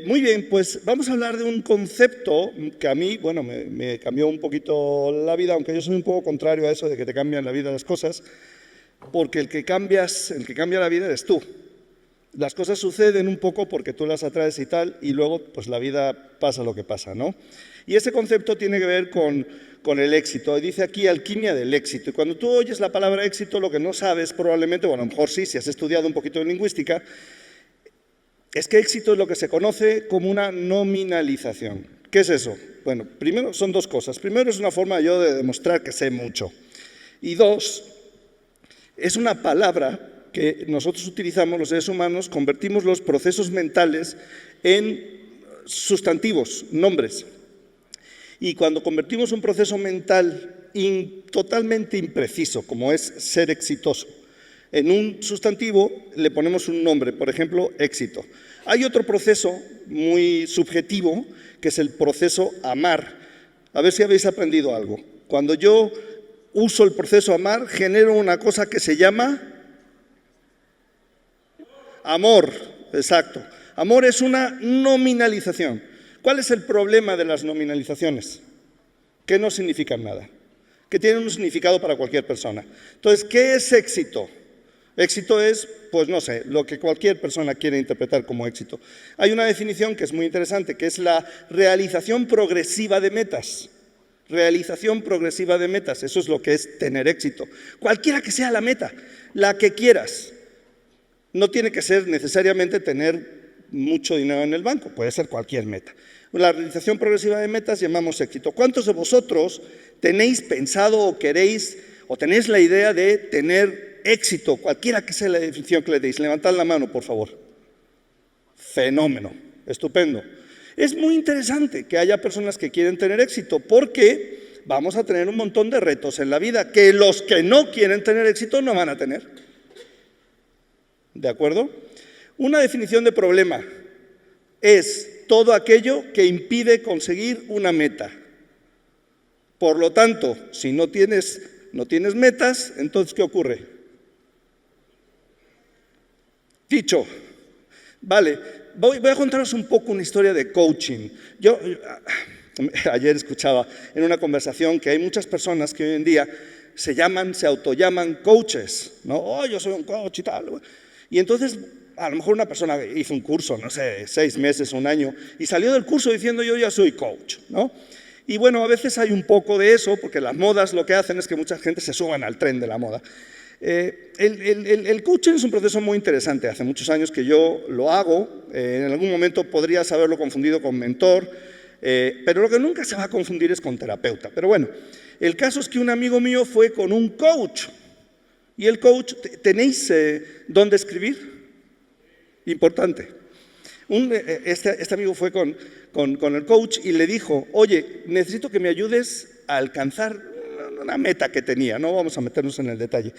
Muy bien, pues vamos a hablar de un concepto que a mí, bueno, me cambió un poquito la vida, aunque yo soy un poco contrario a eso de que te cambian la vida las cosas, porque el que cambia la vida eres tú. Las cosas suceden un poco porque tú las atraes y tal, y luego pues la vida pasa lo que pasa, ¿no? Y ese concepto tiene que ver con el éxito. Y dice aquí alquimia del éxito. Y cuando tú oyes la palabra éxito, lo que no sabes probablemente, bueno, a lo mejor sí, si has estudiado un poquito de lingüística, es que éxito es lo que se conoce como una nominalización. ¿Qué es eso? Bueno, primero son dos cosas. Primero es una forma yo de demostrar que sé mucho. Y dos, es una palabra que nosotros utilizamos, los seres humanos, convertimos los procesos mentales en sustantivos, nombres. Y cuando convertimos un proceso mental totalmente impreciso, como es ser exitoso, en un sustantivo le ponemos un nombre, por ejemplo, éxito. Hay otro proceso muy subjetivo, que es el proceso amar. A ver si habéis aprendido algo. Cuando yo uso el proceso amar, genero una cosa que se llama amor. Exacto. Amor es una nominalización. ¿Cuál es el problema de las nominalizaciones? Que no significan nada, que tienen un significado para cualquier persona. Entonces, ¿qué es éxito? Éxito es, pues no sé, lo que cualquier persona quiere interpretar como éxito. Hay una definición que es muy interesante, que es la realización progresiva de metas. Realización progresiva de metas, eso es lo que es tener éxito. Cualquiera que sea la meta, la que quieras. No tiene que ser necesariamente tener mucho dinero en el banco, puede ser cualquier meta. La realización progresiva de metas llamamos éxito. ¿Cuántos de vosotros tenéis pensado o queréis o tenéis la idea de tener éxito, cualquiera que sea la definición que le deis? Levantad la mano, por favor. Fenómeno, estupendo. Es muy interesante que haya personas que quieren tener éxito porque vamos a tener un montón de retos en la vida que los que no quieren tener éxito no van a tener. ¿De acuerdo? Una definición de problema es todo aquello que impide conseguir una meta. Por lo tanto, si no tienes metas, entonces ¿qué ocurre? Dicho. Vale, voy a contaros un poco una historia de coaching. Yo ayer escuchaba en una conversación que hay muchas personas que hoy en día se autollaman coaches, ¿no? Oh, yo soy un coach y tal. Y entonces, a lo mejor una persona hizo un curso, no sé, 6 meses, 1 año, y salió del curso diciendo yo ya soy coach, ¿no? Y bueno, a veces hay un poco de eso, porque las modas lo que hacen es que mucha gente se suban al tren de la moda. El coaching es un proceso muy interesante. Hace muchos años que yo lo hago. En algún momento podrías haberlo confundido con mentor, pero lo que nunca se va a confundir es con terapeuta. Pero bueno, el caso es que un amigo mío fue con un coach. Y el coach, ¿tenéis dónde escribir? Importante. Este amigo fue con el coach y le dijo, oye, necesito que me ayudes a alcanzar una meta que tenía, no vamos a meternos en el detalle.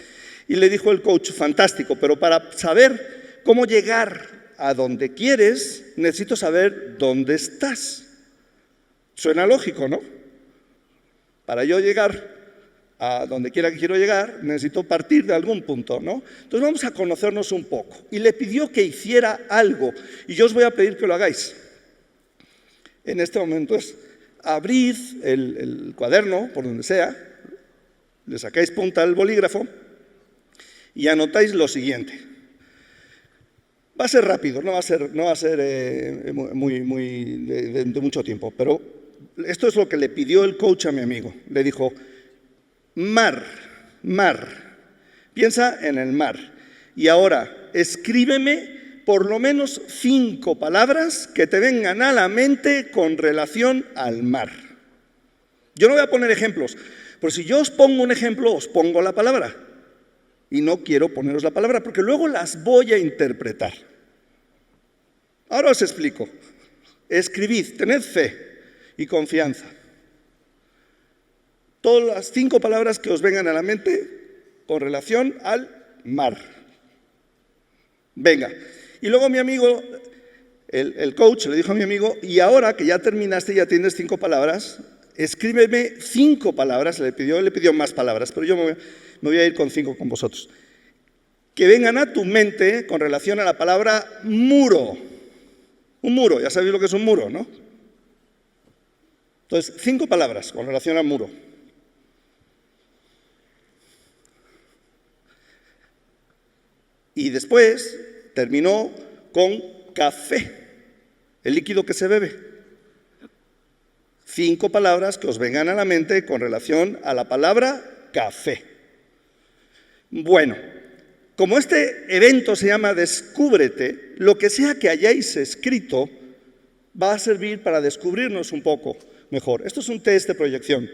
Y le dijo el coach, fantástico, pero para saber cómo llegar a donde quieres, necesito saber dónde estás. Suena lógico, ¿no? Para yo llegar a donde quiera que quiero llegar, necesito partir de algún punto, ¿no? Entonces vamos a conocernos un poco. Y le pidió que hiciera algo, y yo os voy a pedir que lo hagáis. En este momento es, abrid el cuaderno, por donde sea, le sacáis punta al bolígrafo, y anotáis lo siguiente. Va a ser rápido, no va a ser de mucho tiempo, pero esto es lo que le pidió el coach a mi amigo. Le dijo, mar. Piensa en el mar. Y ahora, escríbeme por lo menos 5 palabras que te vengan a la mente con relación al mar. Yo no voy a poner ejemplos, pero si yo os pongo un ejemplo, os pongo la palabra. Y no quiero poneros la palabra, porque luego las voy a interpretar. Ahora os explico. Escribid, tened fe y confianza. Todas las 5 palabras que os vengan a la mente con relación al mar. Venga. Y luego mi amigo, el coach, le dijo a mi amigo, y ahora que ya terminaste, ya tienes 5 palabras, escríbeme 5 palabras. Le pidió más palabras, pero yo me voy a ir con 5 con vosotros. Que vengan a tu mente con relación a la palabra muro. Un muro, ya sabéis lo que es un muro, ¿no? Entonces, 5 palabras con relación al muro. Y después terminó con café, el líquido que se bebe. 5 palabras que os vengan a la mente con relación a la palabra café. Bueno, como este evento se llama Descúbrete, lo que sea que hayáis escrito va a servir para descubrirnos un poco mejor. Esto es un test de proyección.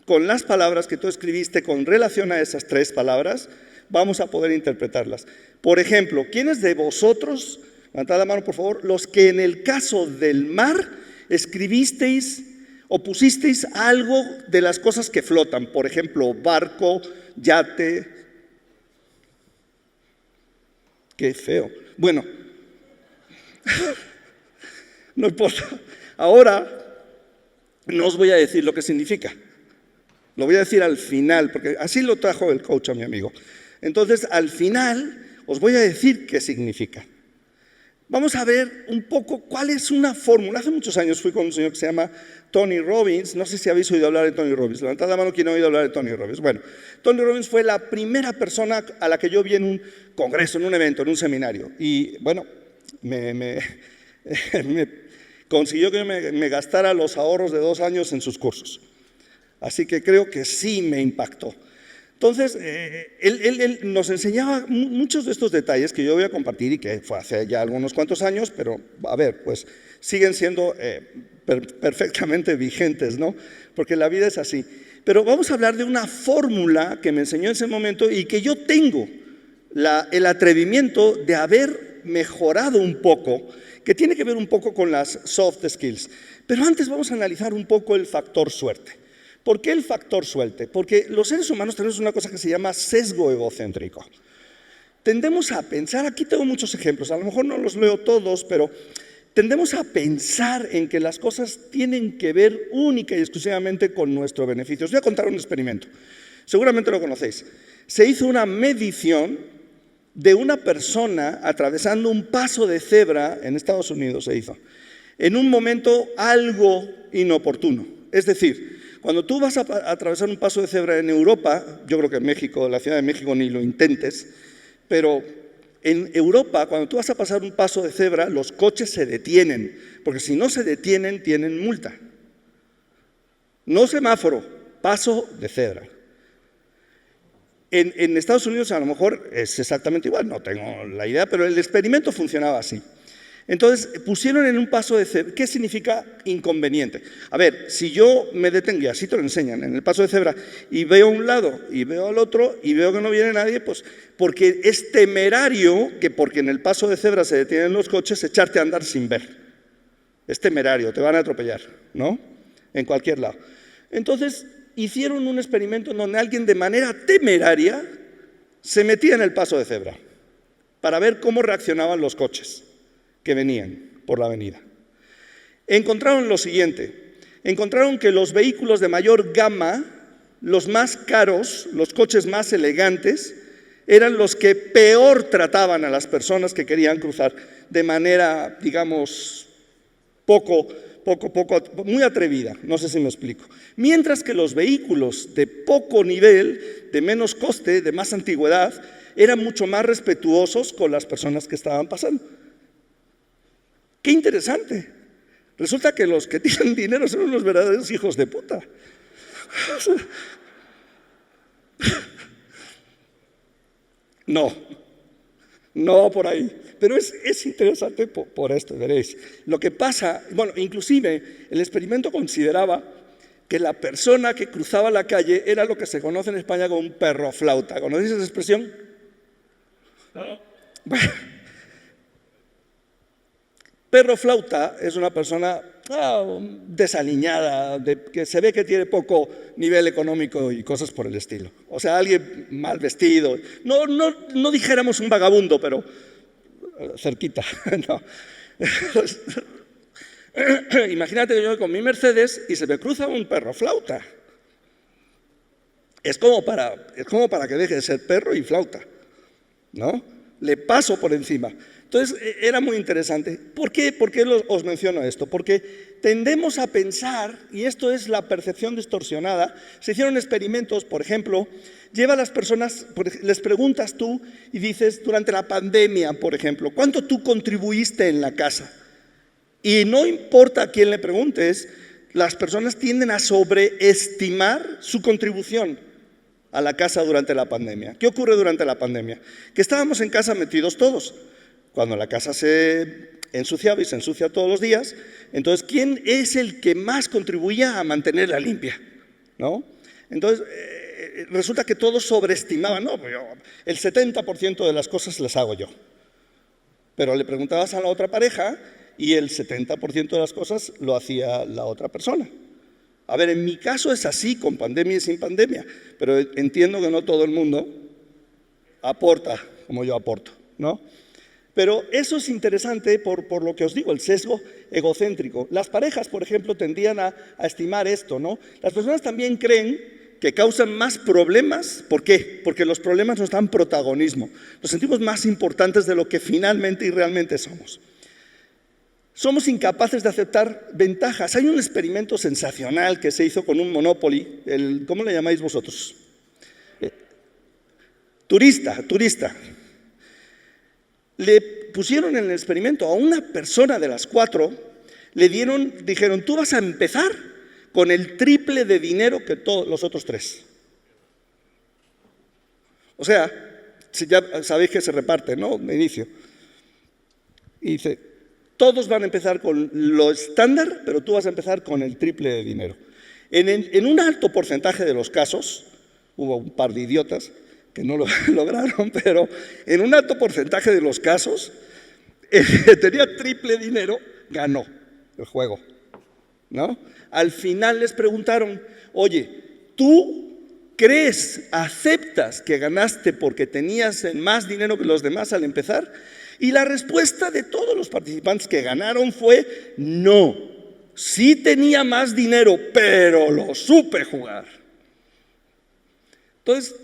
Con las palabras que tú escribiste con relación a esas 3 palabras, vamos a poder interpretarlas. Por ejemplo, ¿quiénes de vosotros, levantad la mano por favor, los que en el caso del mar escribisteis o pusisteis algo de las cosas que flotan? Por ejemplo, barco, yate. Qué feo. Bueno, no importa. Ahora no os voy a decir lo que significa. Lo voy a decir al final, porque así lo trajo el coach a mi amigo. Entonces, al final os voy a decir qué significa. Vamos a ver un poco cuál es una fórmula. Hace muchos años fui con un señor que se llama Tony Robbins. No sé si habéis oído hablar de Tony Robbins. Levantad la mano quien ha oído hablar de Tony Robbins. Bueno, Tony Robbins fue la primera persona a la que yo vi en un congreso, en un evento, en un seminario. Y bueno, me consiguió que me gastara los ahorros de 2 años en sus cursos. Así que creo que sí me impactó. Entonces, él nos enseñaba muchos de estos detalles que yo voy a compartir y que fue hace ya algunos cuantos años, pero a ver, pues siguen siendo perfectamente vigentes, ¿no? Porque la vida es así. Pero vamos a hablar de una fórmula que me enseñó en ese momento y que yo tengo el atrevimiento de haber mejorado un poco, que tiene que ver un poco con las soft skills. Pero antes vamos a analizar un poco el factor suerte. ¿Por qué el factor suerte? Porque los seres humanos tenemos una cosa que se llama sesgo egocéntrico. Tendemos a pensar, aquí tengo muchos ejemplos, a lo mejor no los leo todos, pero tendemos a pensar en que las cosas tienen que ver única y exclusivamente con nuestro beneficio. Os voy a contar un experimento, seguramente lo conocéis. Se hizo una medición de una persona atravesando un paso de cebra en Estados Unidos, se hizo, en un momento algo inoportuno. Es decir, cuando tú vas a atravesar un paso de cebra en Europa, yo creo que en México, la Ciudad de México ni lo intentes, pero en Europa, cuando tú vas a pasar un paso de cebra, los coches se detienen, porque si no se detienen, tienen multa. No semáforo, paso de cebra. En Estados Unidos a lo mejor es exactamente igual, no tengo la idea, pero el experimento funcionaba así. Entonces, pusieron en un paso de cebra. ¿Qué significa inconveniente? A ver, si yo me detengo, y así te lo enseñan, en el paso de cebra, y veo a un lado y veo al otro y veo que no viene nadie, pues porque es temerario que porque en el paso de cebra se detienen los coches, echarte a andar sin ver. Es temerario, te van a atropellar, ¿no? En cualquier lado. Entonces, hicieron un experimento en donde alguien de manera temeraria se metía en el paso de cebra para ver cómo reaccionaban los coches que venían por la avenida. Encontraron lo siguiente, encontraron que los vehículos de mayor gama, los más caros, los coches más elegantes, eran los que peor trataban a las personas que querían cruzar de manera, digamos, muy atrevida, no sé si me explico. Mientras que los vehículos de poco nivel, de menos coste, de más antigüedad, eran mucho más respetuosos con las personas que estaban pasando. ¡Qué interesante! Resulta que los que tienen dinero son unos verdaderos hijos de puta. No por ahí. Pero es interesante por esto, veréis. Lo que pasa, bueno, inclusive el experimento consideraba que la persona que cruzaba la calle era lo que se conoce en España como un perro flauta. ¿Conocéis esa expresión? Bueno, perro flauta es una persona desaliñada, que se ve que tiene poco nivel económico y cosas por el estilo. O sea, alguien mal vestido. No dijéramos un vagabundo, pero cerquita. No. Imagínate que yo voy con mi Mercedes y se me cruza un perro flauta. Es como para que deje de ser perro y flauta, ¿no? le paso por encima. Entonces, era muy interesante. ¿Por qué os menciono esto? Porque tendemos a pensar, y esto es la percepción distorsionada, se hicieron experimentos, por ejemplo, lleva a las personas, les preguntas tú y dices, durante la pandemia, por ejemplo, ¿cuánto tú contribuiste en la casa? Y no importa a quién le preguntes, las personas tienden a sobreestimar su contribución a la casa durante la pandemia. ¿Qué ocurre durante la pandemia? Que estábamos en casa metidos todos. Cuando la casa se ensuciaba y se ensucia todos los días, entonces, ¿quién es el que más contribuía a mantenerla limpia? ¿No? Entonces, resulta que todos sobreestimaban, no, el 70% de las cosas las hago yo. Pero le preguntabas a la otra pareja y el 70% de las cosas lo hacía la otra persona. A ver, en mi caso es así, con pandemia y sin pandemia, pero entiendo que no todo el mundo aporta como yo aporto, ¿no? Pero eso es interesante por lo que os digo, el sesgo egocéntrico. Las parejas, por ejemplo, tendían a estimar esto, ¿no? Las personas también creen que causan más problemas. ¿Por qué? Porque los problemas nos dan protagonismo. Nos sentimos más importantes de lo que finalmente y realmente somos. Somos incapaces de aceptar ventajas. Hay un experimento sensacional que se hizo con un Monopoly, ¿cómo le llamáis vosotros? Turista. Le pusieron en el experimento a una persona de las 4, dijeron, tú vas a empezar con el triple de dinero que todos los otros 3. O sea, si ya sabéis que se reparte, ¿no? De inicio. Y dice, todos van a empezar con lo estándar, pero tú vas a empezar con el triple de dinero. En un alto porcentaje de los casos, hubo un par de idiotas que no lo lograron, pero en un alto porcentaje de los casos, el que tenía triple dinero ganó el juego, ¿no? Al final les preguntaron, oye, ¿tú crees, aceptas que ganaste porque tenías más dinero que los demás al empezar? Y la respuesta de todos los participantes que ganaron fue, no, sí tenía más dinero, pero lo supe jugar. Entonces,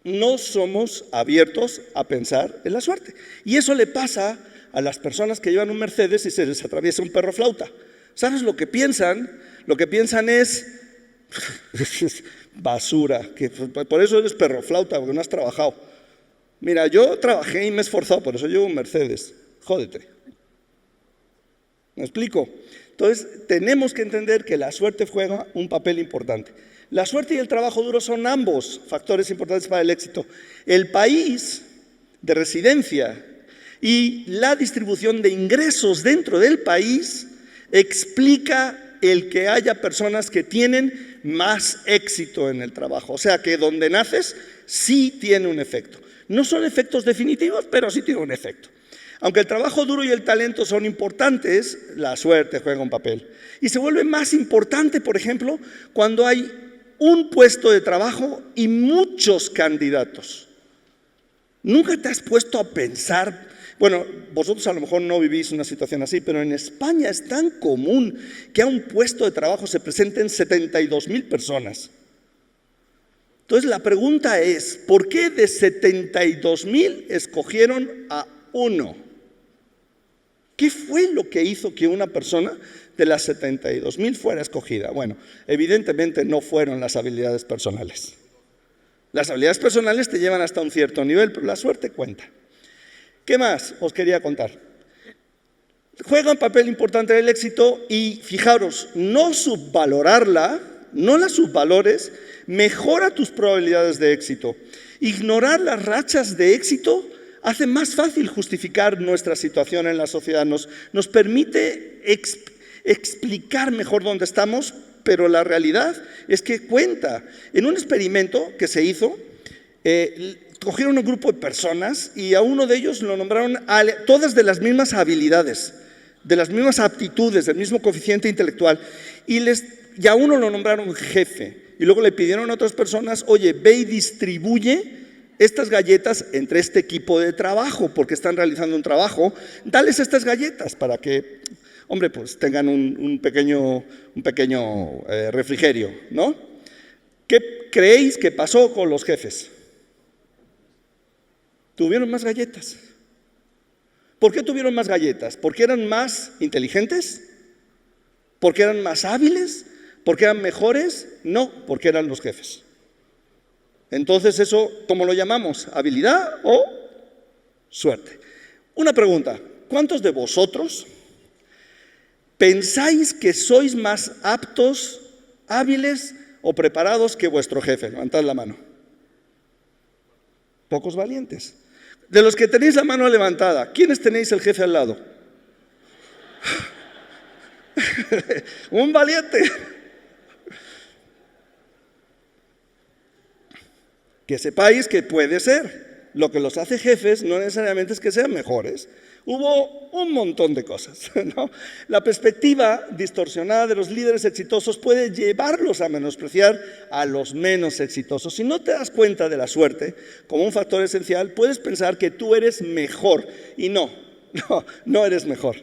no somos abiertos a pensar en la suerte. Y eso le pasa a las personas que llevan un Mercedes y se les atraviesa un perro flauta. ¿Sabes lo que piensan? Lo que piensan es basura, que por eso eres perro flauta, porque no has trabajado. Mira, yo trabajé y me he esforzado, por eso llevo un Mercedes. Jódete. ¿Me explico? Entonces, tenemos que entender que la suerte juega un papel importante. La suerte y el trabajo duro son ambos factores importantes para el éxito. El país de residencia y la distribución de ingresos dentro del país explica el que haya personas que tienen más éxito en el trabajo. O sea que donde naces sí tiene un efecto. No son efectos definitivos, pero sí tiene un efecto. Aunque el trabajo duro y el talento son importantes, la suerte juega un papel. Y se vuelve más importante, por ejemplo, cuando hay un puesto de trabajo y muchos candidatos. ¿Nunca te has puesto a pensar? Bueno, vosotros a lo mejor no vivís una situación así, pero en España es tan común que a un puesto de trabajo se presenten 72.000 personas. Entonces la pregunta es, ¿por qué de 72.000 escogieron a uno? ¿Qué fue lo que hizo que una persona de las 72.000 fuera escogida? Bueno, evidentemente no fueron las habilidades personales. Las habilidades personales te llevan hasta un cierto nivel, pero la suerte cuenta. ¿Qué más os quería contar? Juega un papel importante en el éxito y fijaros, no subvalorarla, no la subvalores, mejora tus probabilidades de éxito. Ignorar las rachas de éxito hace más fácil justificar nuestra situación en la sociedad, nos permite explicar mejor dónde estamos, pero la realidad es que cuenta. En un experimento que se hizo, cogieron un grupo de personas y a uno de ellos lo nombraron todas de las mismas habilidades, de las mismas aptitudes, del mismo coeficiente intelectual, y a uno lo nombraron jefe. Y luego le pidieron a otras personas, oye, ve y distribuye estas galletas entre este equipo de trabajo, porque están realizando un trabajo, dales estas galletas para que, hombre, pues tengan un pequeño refrigerio, ¿no? ¿Qué creéis que pasó con los jefes? Tuvieron más galletas. ¿Por qué tuvieron más galletas? ¿Porque eran más inteligentes? ¿Porque eran más hábiles? ¿Porque eran mejores? No, porque eran los jefes. Entonces eso, ¿cómo lo llamamos? ¿Habilidad o suerte? Una pregunta, ¿cuántos de vosotros pensáis que sois más aptos, hábiles o preparados que vuestro jefe? Levantad la mano. Pocos valientes. De los que tenéis la mano levantada, ¿quiénes tenéis el jefe al lado? Un valiente. Que sepáis que puede ser. Lo que los hace jefes no necesariamente es que sean mejores. Hubo un montón de cosas, ¿no? La perspectiva distorsionada de los líderes exitosos puede llevarlos a menospreciar a los menos exitosos. Si no te das cuenta de la suerte como un factor esencial, puedes pensar que tú eres mejor y no eres mejor.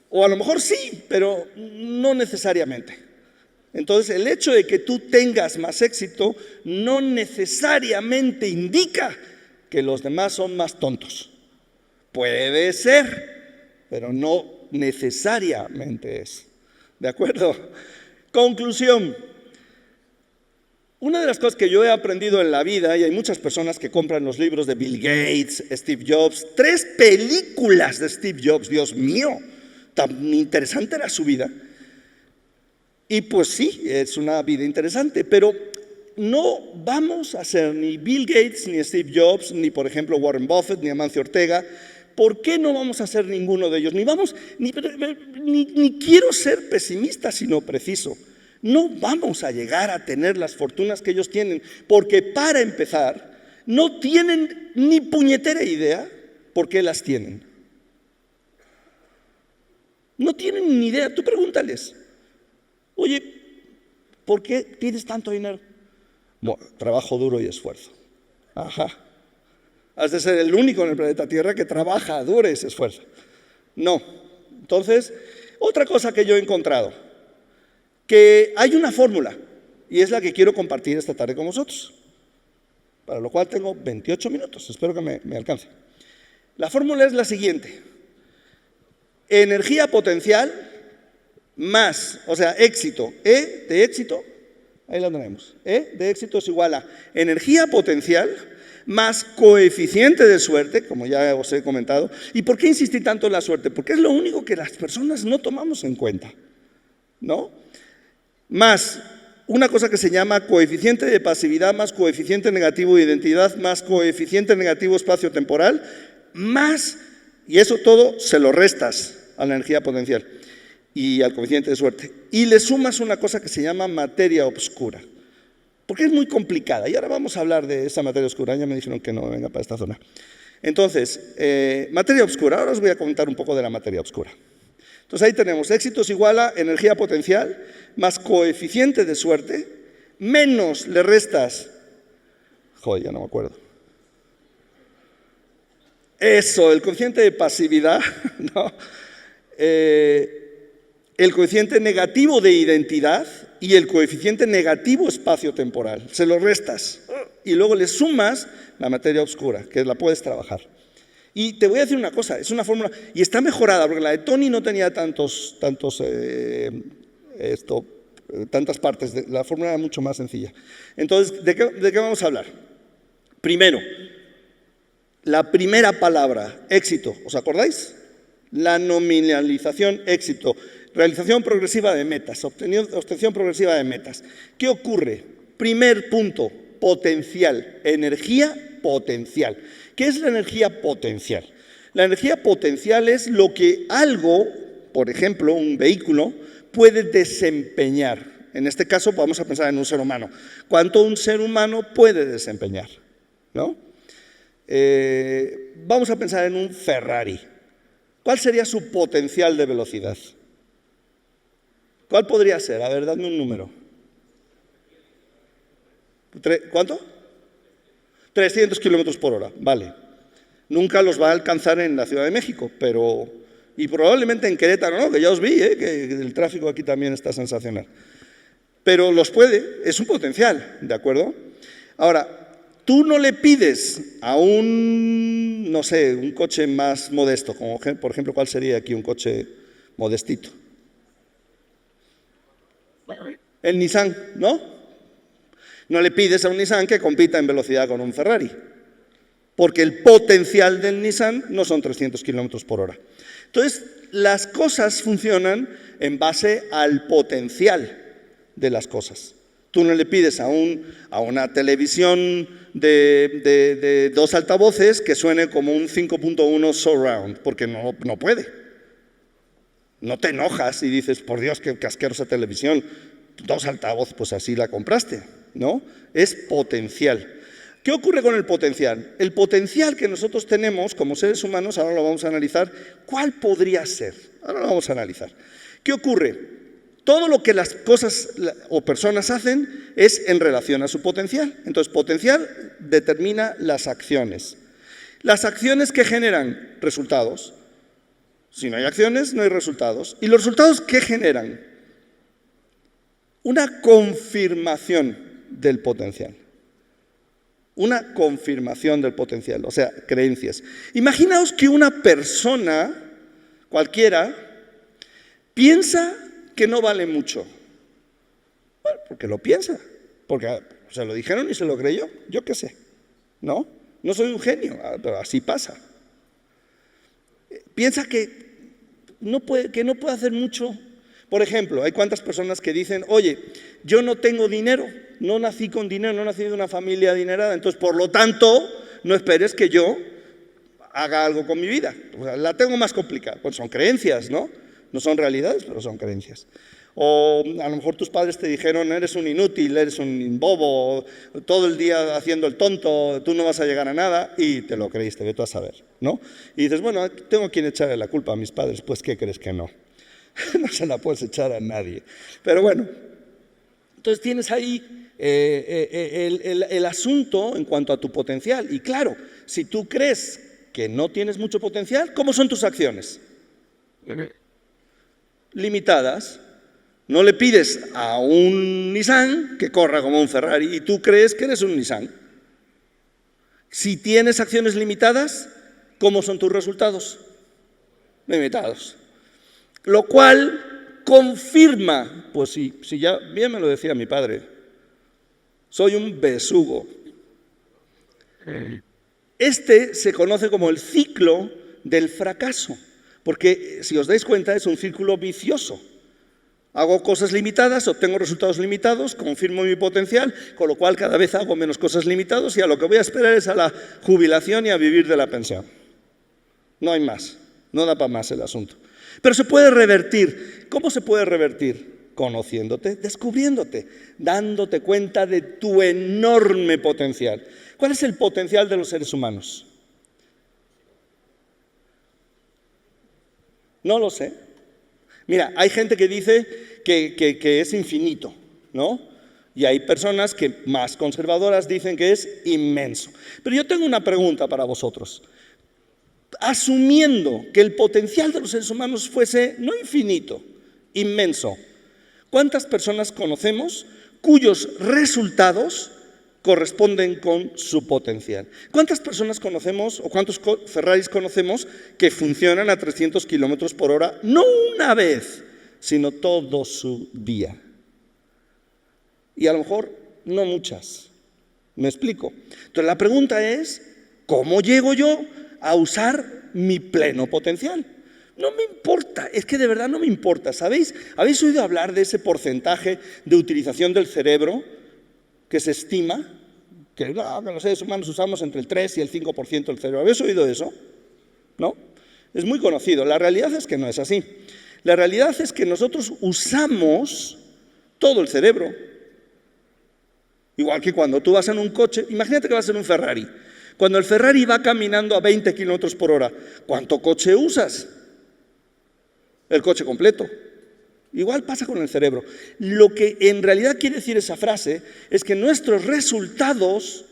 O a lo mejor sí, pero no necesariamente. Entonces, el hecho de que tú tengas más éxito no necesariamente indica que los demás son más tontos. Puede ser, pero no necesariamente es. ¿De acuerdo? Conclusión. Una de las cosas que yo he aprendido en la vida, y hay muchas personas que compran los libros de Bill Gates, Steve Jobs, 3 películas de Steve Jobs, Dios mío, tan interesante era su vida. Y pues sí, es una vida interesante, pero no vamos a ser ni Bill Gates, ni Steve Jobs, ni por ejemplo Warren Buffett, ni Amancio Ortega. ¿Por qué no vamos a ser ninguno de ellos? Ni quiero ser pesimista, sino preciso. No vamos a llegar a tener las fortunas que ellos tienen, porque para empezar, no tienen ni puñetera idea por qué las tienen. No tienen ni idea. Tú pregúntales, oye, ¿por qué tienes tanto dinero? Bueno, trabajo duro y esfuerzo. Ajá. Has de ser el único en el planeta Tierra que trabaja duro y se esfuerza. No. Entonces, otra cosa que yo he encontrado, que hay una fórmula, y es la que quiero compartir esta tarde con vosotros, para lo cual tengo 28 minutos, espero que me alcance. La fórmula es la siguiente: energía potencial más, o sea, éxito, E de éxito, ahí la tenemos, E de éxito es igual a energía potencial más coeficiente de suerte, como ya os he comentado. ¿Y por qué insistí tanto en la suerte? Porque es lo único que las personas no tomamos en cuenta, ¿no? Más una cosa que se llama coeficiente de pasividad, más coeficiente negativo de identidad, más coeficiente negativo espacio-temporal, más, y eso todo se lo restas a la energía potencial y al coeficiente de suerte, y le sumas una cosa que se llama materia oscura, porque es muy complicada, y ahora vamos a hablar de esa materia oscura. Ya me dijeron que no venga para esta zona. Entonces, materia oscura, ahora os voy a contar un poco de la materia oscura. Entonces ahí tenemos éxitos igual a energía potencial más coeficiente de suerte, menos le restas, joder, ya no me acuerdo. Eso, el coeficiente de pasividad, ¿no? El coeficiente negativo de identidad y el coeficiente negativo espacio-temporal. Se lo restas y luego le sumas la materia oscura, que la puedes trabajar. Y te voy a decir una cosa, es una fórmula, y está mejorada, porque la de Tony no tenía tantas partes, la fórmula era mucho más sencilla. Entonces, ¿de qué vamos a hablar? Primero, la primera palabra, éxito, ¿os acordáis? La nominalización, éxito, realización progresiva de metas, obtención progresiva de metas. ¿Qué ocurre? Primer punto, potencial, energía potencial. ¿Qué es la energía potencial? La energía potencial es lo que algo, por ejemplo, un vehículo, puede desempeñar. En este caso vamos a pensar en un ser humano. ¿Cuánto un ser humano puede desempeñar? ¿No? Vamos a pensar en un Ferrari. ¿Cuál sería su potencial de velocidad? ¿Cuál podría ser? A ver, dadme un número. ¿Cuánto? 300 kilómetros por hora, vale. Nunca los va a alcanzar en la Ciudad de México, pero... Y probablemente en Querétaro, ¿no? Que ya os vi, que el tráfico aquí también está sensacional. Pero los puede, es un potencial, ¿de acuerdo? Ahora, tú no le pides a un, no sé, un coche más modesto, como por ejemplo, ¿cuál sería aquí un coche modestito? El Nissan, ¿no? No le pides a un Nissan que compita en velocidad con un Ferrari, porque el potencial del Nissan no son 300 kilómetros por hora. Entonces, las cosas funcionan en base al potencial de las cosas. Tú no le pides a una televisión de 2 altavoces que suene como un 5.1 surround, porque no puede. No te enojas y dices, por Dios, qué asquerosa televisión, 2 altavoces, pues así la compraste, ¿no? Es potencial. ¿Qué ocurre con el potencial? El potencial que nosotros tenemos como seres humanos, ahora lo vamos a analizar, ¿cuál podría ser? Ahora lo vamos a analizar. ¿Qué ocurre? Todo lo que las cosas o personas hacen es en relación a su potencial. Entonces, potencial determina las acciones. Las acciones que generan resultados. Si no hay acciones, no hay resultados. ¿Y los resultados qué generan? Una confirmación del potencial. Una confirmación del potencial, o sea, creencias. Imaginaos que una persona, cualquiera, piensa que no vale mucho. Bueno, porque lo piensa, porque se lo dijeron y se lo creyó, yo qué sé, ¿no? No soy un genio, pero así pasa. Piensa que no puede hacer mucho. Por ejemplo, hay cuantas personas que dicen, oye, yo no tengo dinero, no nací con dinero, no nací de una familia adinerada, entonces por lo tanto no esperes que yo haga algo con mi vida. O sea, la tengo más complicada. Pues son creencias, ¿no? No son realidades, pero son creencias. O a lo mejor tus padres te dijeron, eres un inútil, eres un bobo, todo el día haciendo el tonto, tú no vas a llegar a nada, y te lo creíste, ve tú a saber, ¿no? Y dices, bueno, tengo a quien echarle la culpa a mis padres, pues ¿qué crees que no? No se la puedes echar a nadie. Pero bueno, entonces tienes ahí el asunto en cuanto a tu potencial. Y claro, si tú crees que no tienes mucho potencial, ¿cómo son tus acciones? Limitadas. No le pides a un Nissan que corra como un Ferrari y tú crees que eres un Nissan. Si tienes acciones limitadas, ¿cómo son tus resultados? Limitados. Lo cual confirma, pues sí, ya bien me lo decía mi padre, soy un besugo. Este se conoce como el ciclo del fracaso, porque si os dais cuenta es un círculo vicioso. Hago cosas limitadas, obtengo resultados limitados, confirmo mi potencial, con lo cual cada vez hago menos cosas limitadas y a lo que voy a esperar es a la jubilación y a vivir de la pensión. No hay más, no da para más el asunto. Pero se puede revertir. ¿Cómo se puede revertir? Conociéndote, descubriéndote, dándote cuenta de tu enorme potencial. ¿Cuál es el potencial de los seres humanos? No lo sé. Mira, hay gente que dice que es infinito, ¿no? Y hay personas que más conservadoras dicen que es inmenso. Pero yo tengo una pregunta para vosotros. Asumiendo que el potencial de los seres humanos fuese no infinito, inmenso, ¿cuántas personas conocemos cuyos resultados corresponden con su potencial? ¿Cuántas personas conocemos o cuántos Ferraris conocemos que funcionan a 300 kilómetros por hora, no una vez, sino todo su día? Y a lo mejor no muchas. ¿Me explico? Entonces la pregunta es, ¿cómo llego yo a usar mi pleno potencial? No me importa, es que de verdad no me importa, ¿sabéis? ¿Habéis oído hablar de ese porcentaje de utilización del cerebro que se estima? Que los seres humanos usamos entre el 3 y el 5% del cerebro. ¿Habéis oído eso? ¿No? Es muy conocido. La realidad es que no es así. La realidad es que nosotros usamos todo el cerebro. Igual que cuando tú vas en un coche, imagínate que vas en un Ferrari. Cuando el Ferrari va caminando a 20 kilómetros por hora, ¿cuánto coche usas? El coche completo. Igual pasa con el cerebro. Lo que en realidad quiere decir esa frase es que nuestros resultados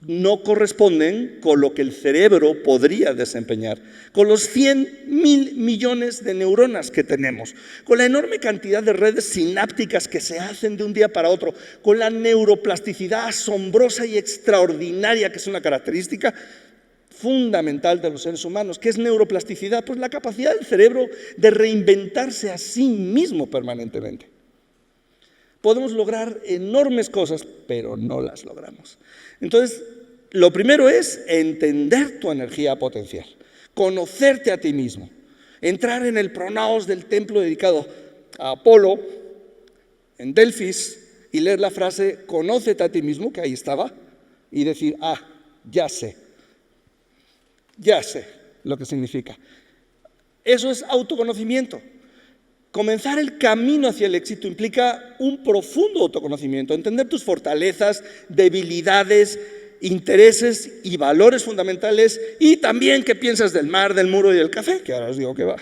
no corresponden con lo que el cerebro podría desempeñar, con los 100.000 millones de neuronas que tenemos, con la enorme cantidad de redes sinápticas que se hacen de un día para otro, con la neuroplasticidad asombrosa y extraordinaria que es una característica fundamental de los seres humanos. ¿Qué es neuroplasticidad? Pues la capacidad del cerebro de reinventarse a sí mismo permanentemente. Podemos lograr enormes cosas, pero no las logramos. Entonces, lo primero es entender tu energía potencial, conocerte a ti mismo, entrar en el pronaos del templo dedicado a Apolo, en Delfis, y leer la frase, conócete a ti mismo, que ahí estaba, y decir, ya sé lo que significa. Eso es autoconocimiento. Comenzar el camino hacia el éxito implica un profundo autoconocimiento, entender tus fortalezas, debilidades, intereses y valores fundamentales, y también qué piensas del mar, del muro y del café, que ahora os digo que va.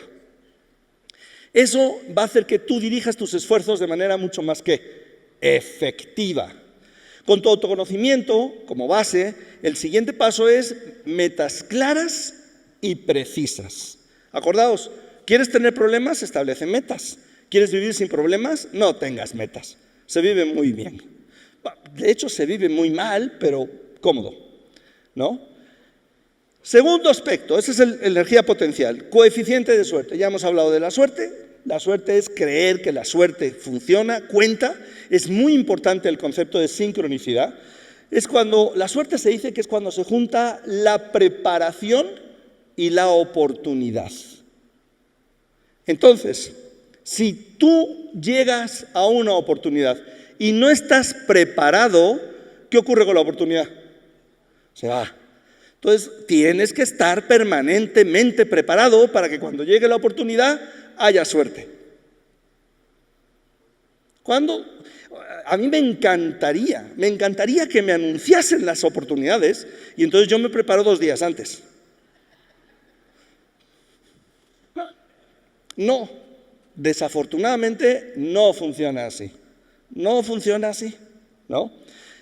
Eso va a hacer que tú dirijas tus esfuerzos de manera mucho más que efectiva. Con tu autoconocimiento como base, el siguiente paso es metas claras y precisas. Acordaos, ¿quieres tener problemas? Establece metas. ¿Quieres vivir sin problemas? No tengas metas. Se vive muy bien. De hecho, se vive muy mal, pero cómodo, ¿no? Segundo aspecto, ese es la energía potencial, coeficiente de suerte. Ya hemos hablado de la suerte. La suerte es creer que la suerte funciona, cuenta. Es muy importante el concepto de sincronicidad. Es cuando, la suerte se dice que es cuando se junta la preparación y la oportunidad. Entonces, si tú llegas a una oportunidad y no estás preparado, ¿qué ocurre con la oportunidad? Se va. Entonces, tienes que estar permanentemente preparado para que cuando llegue la oportunidad haya suerte. A mí me encantaría que me anunciasen las oportunidades y entonces yo me preparo 2 días antes. No, desafortunadamente no funciona así. No funciona así, ¿no?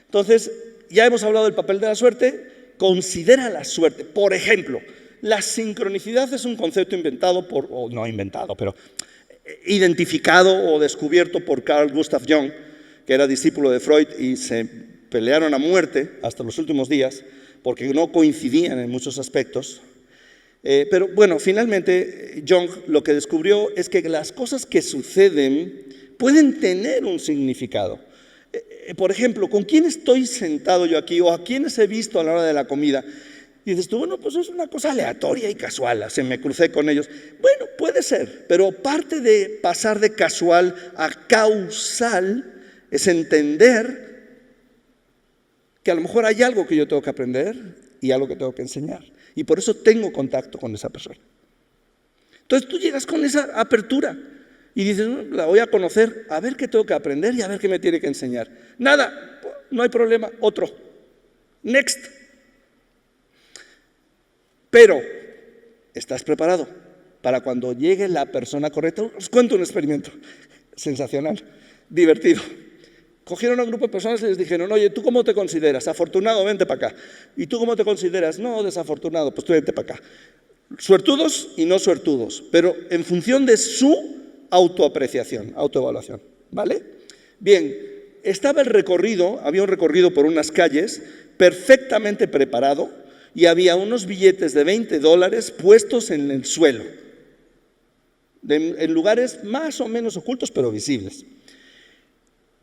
Entonces, ya hemos hablado del papel de la suerte. Considera la suerte. Por ejemplo, la sincronicidad es un concepto inventado pero identificado o descubierto por Carl Gustav Jung, que era discípulo de Freud, y se pelearon a muerte hasta los últimos días porque no coincidían en muchos aspectos. Pero bueno, finalmente Jung lo que descubrió es que las cosas que suceden pueden tener un significado. Por ejemplo, ¿con quién estoy sentado yo aquí? ¿O a quiénes he visto a la hora de la comida? Y dices tú, bueno, pues es una cosa aleatoria y casual, se me crucé con ellos. Bueno, puede ser, pero parte de pasar de casual a causal es entender que a lo mejor hay algo que yo tengo que aprender y algo que tengo que enseñar. Y por eso tengo contacto con esa persona. Entonces tú llegas con esa apertura y dices, la voy a conocer, a ver qué tengo que aprender y a ver qué me tiene que enseñar. Nada, no hay problema, otro. Next. Pero, ¿estás preparado para cuando llegue la persona correcta? Os cuento un experimento sensacional, divertido. Cogieron a un grupo de personas y les dijeron, oye, ¿tú cómo te consideras? Afortunado, vente para acá. ¿Y tú cómo te consideras? No, desafortunado, pues tú vente para acá. Suertudos y no suertudos, pero en función de su autoapreciación, autoevaluación, ¿vale? Bien, había un recorrido por unas calles perfectamente preparado y había unos billetes de $20 puestos en el suelo, en lugares más o menos ocultos, pero visibles.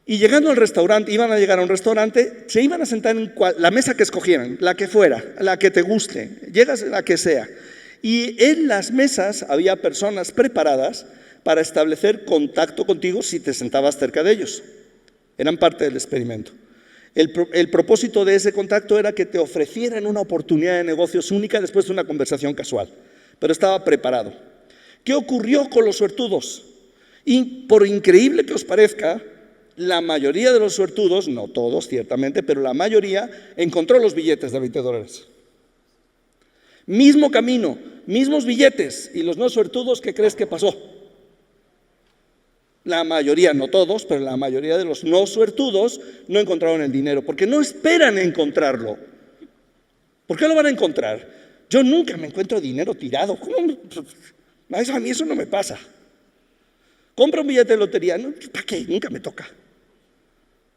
Y llegando al restaurante, iban a llegar a un restaurante, se iban a sentar en la mesa que escogieran, la que fuera, la que te guste, llegas a la que sea. Y en las mesas había personas preparadas para establecer contacto contigo si te sentabas cerca de ellos. Eran parte del experimento. El propósito de ese contacto era que te ofrecieran una oportunidad de negocios única después de una conversación casual. Pero estaba preparado. ¿Qué ocurrió con los suertudos? Y por increíble que os parezca, la mayoría de los suertudos, no todos ciertamente, pero la mayoría encontró los billetes de $20. Mismo camino, mismos billetes, y los no suertudos, ¿qué crees que pasó? La mayoría, no todos, pero la mayoría de los no suertudos no encontraron el dinero, porque no esperan encontrarlo. ¿Por qué lo van a encontrar? Yo nunca me encuentro dinero tirado. A mí eso no me pasa. Compra un billete de lotería. No, ¿para qué? Nunca me toca.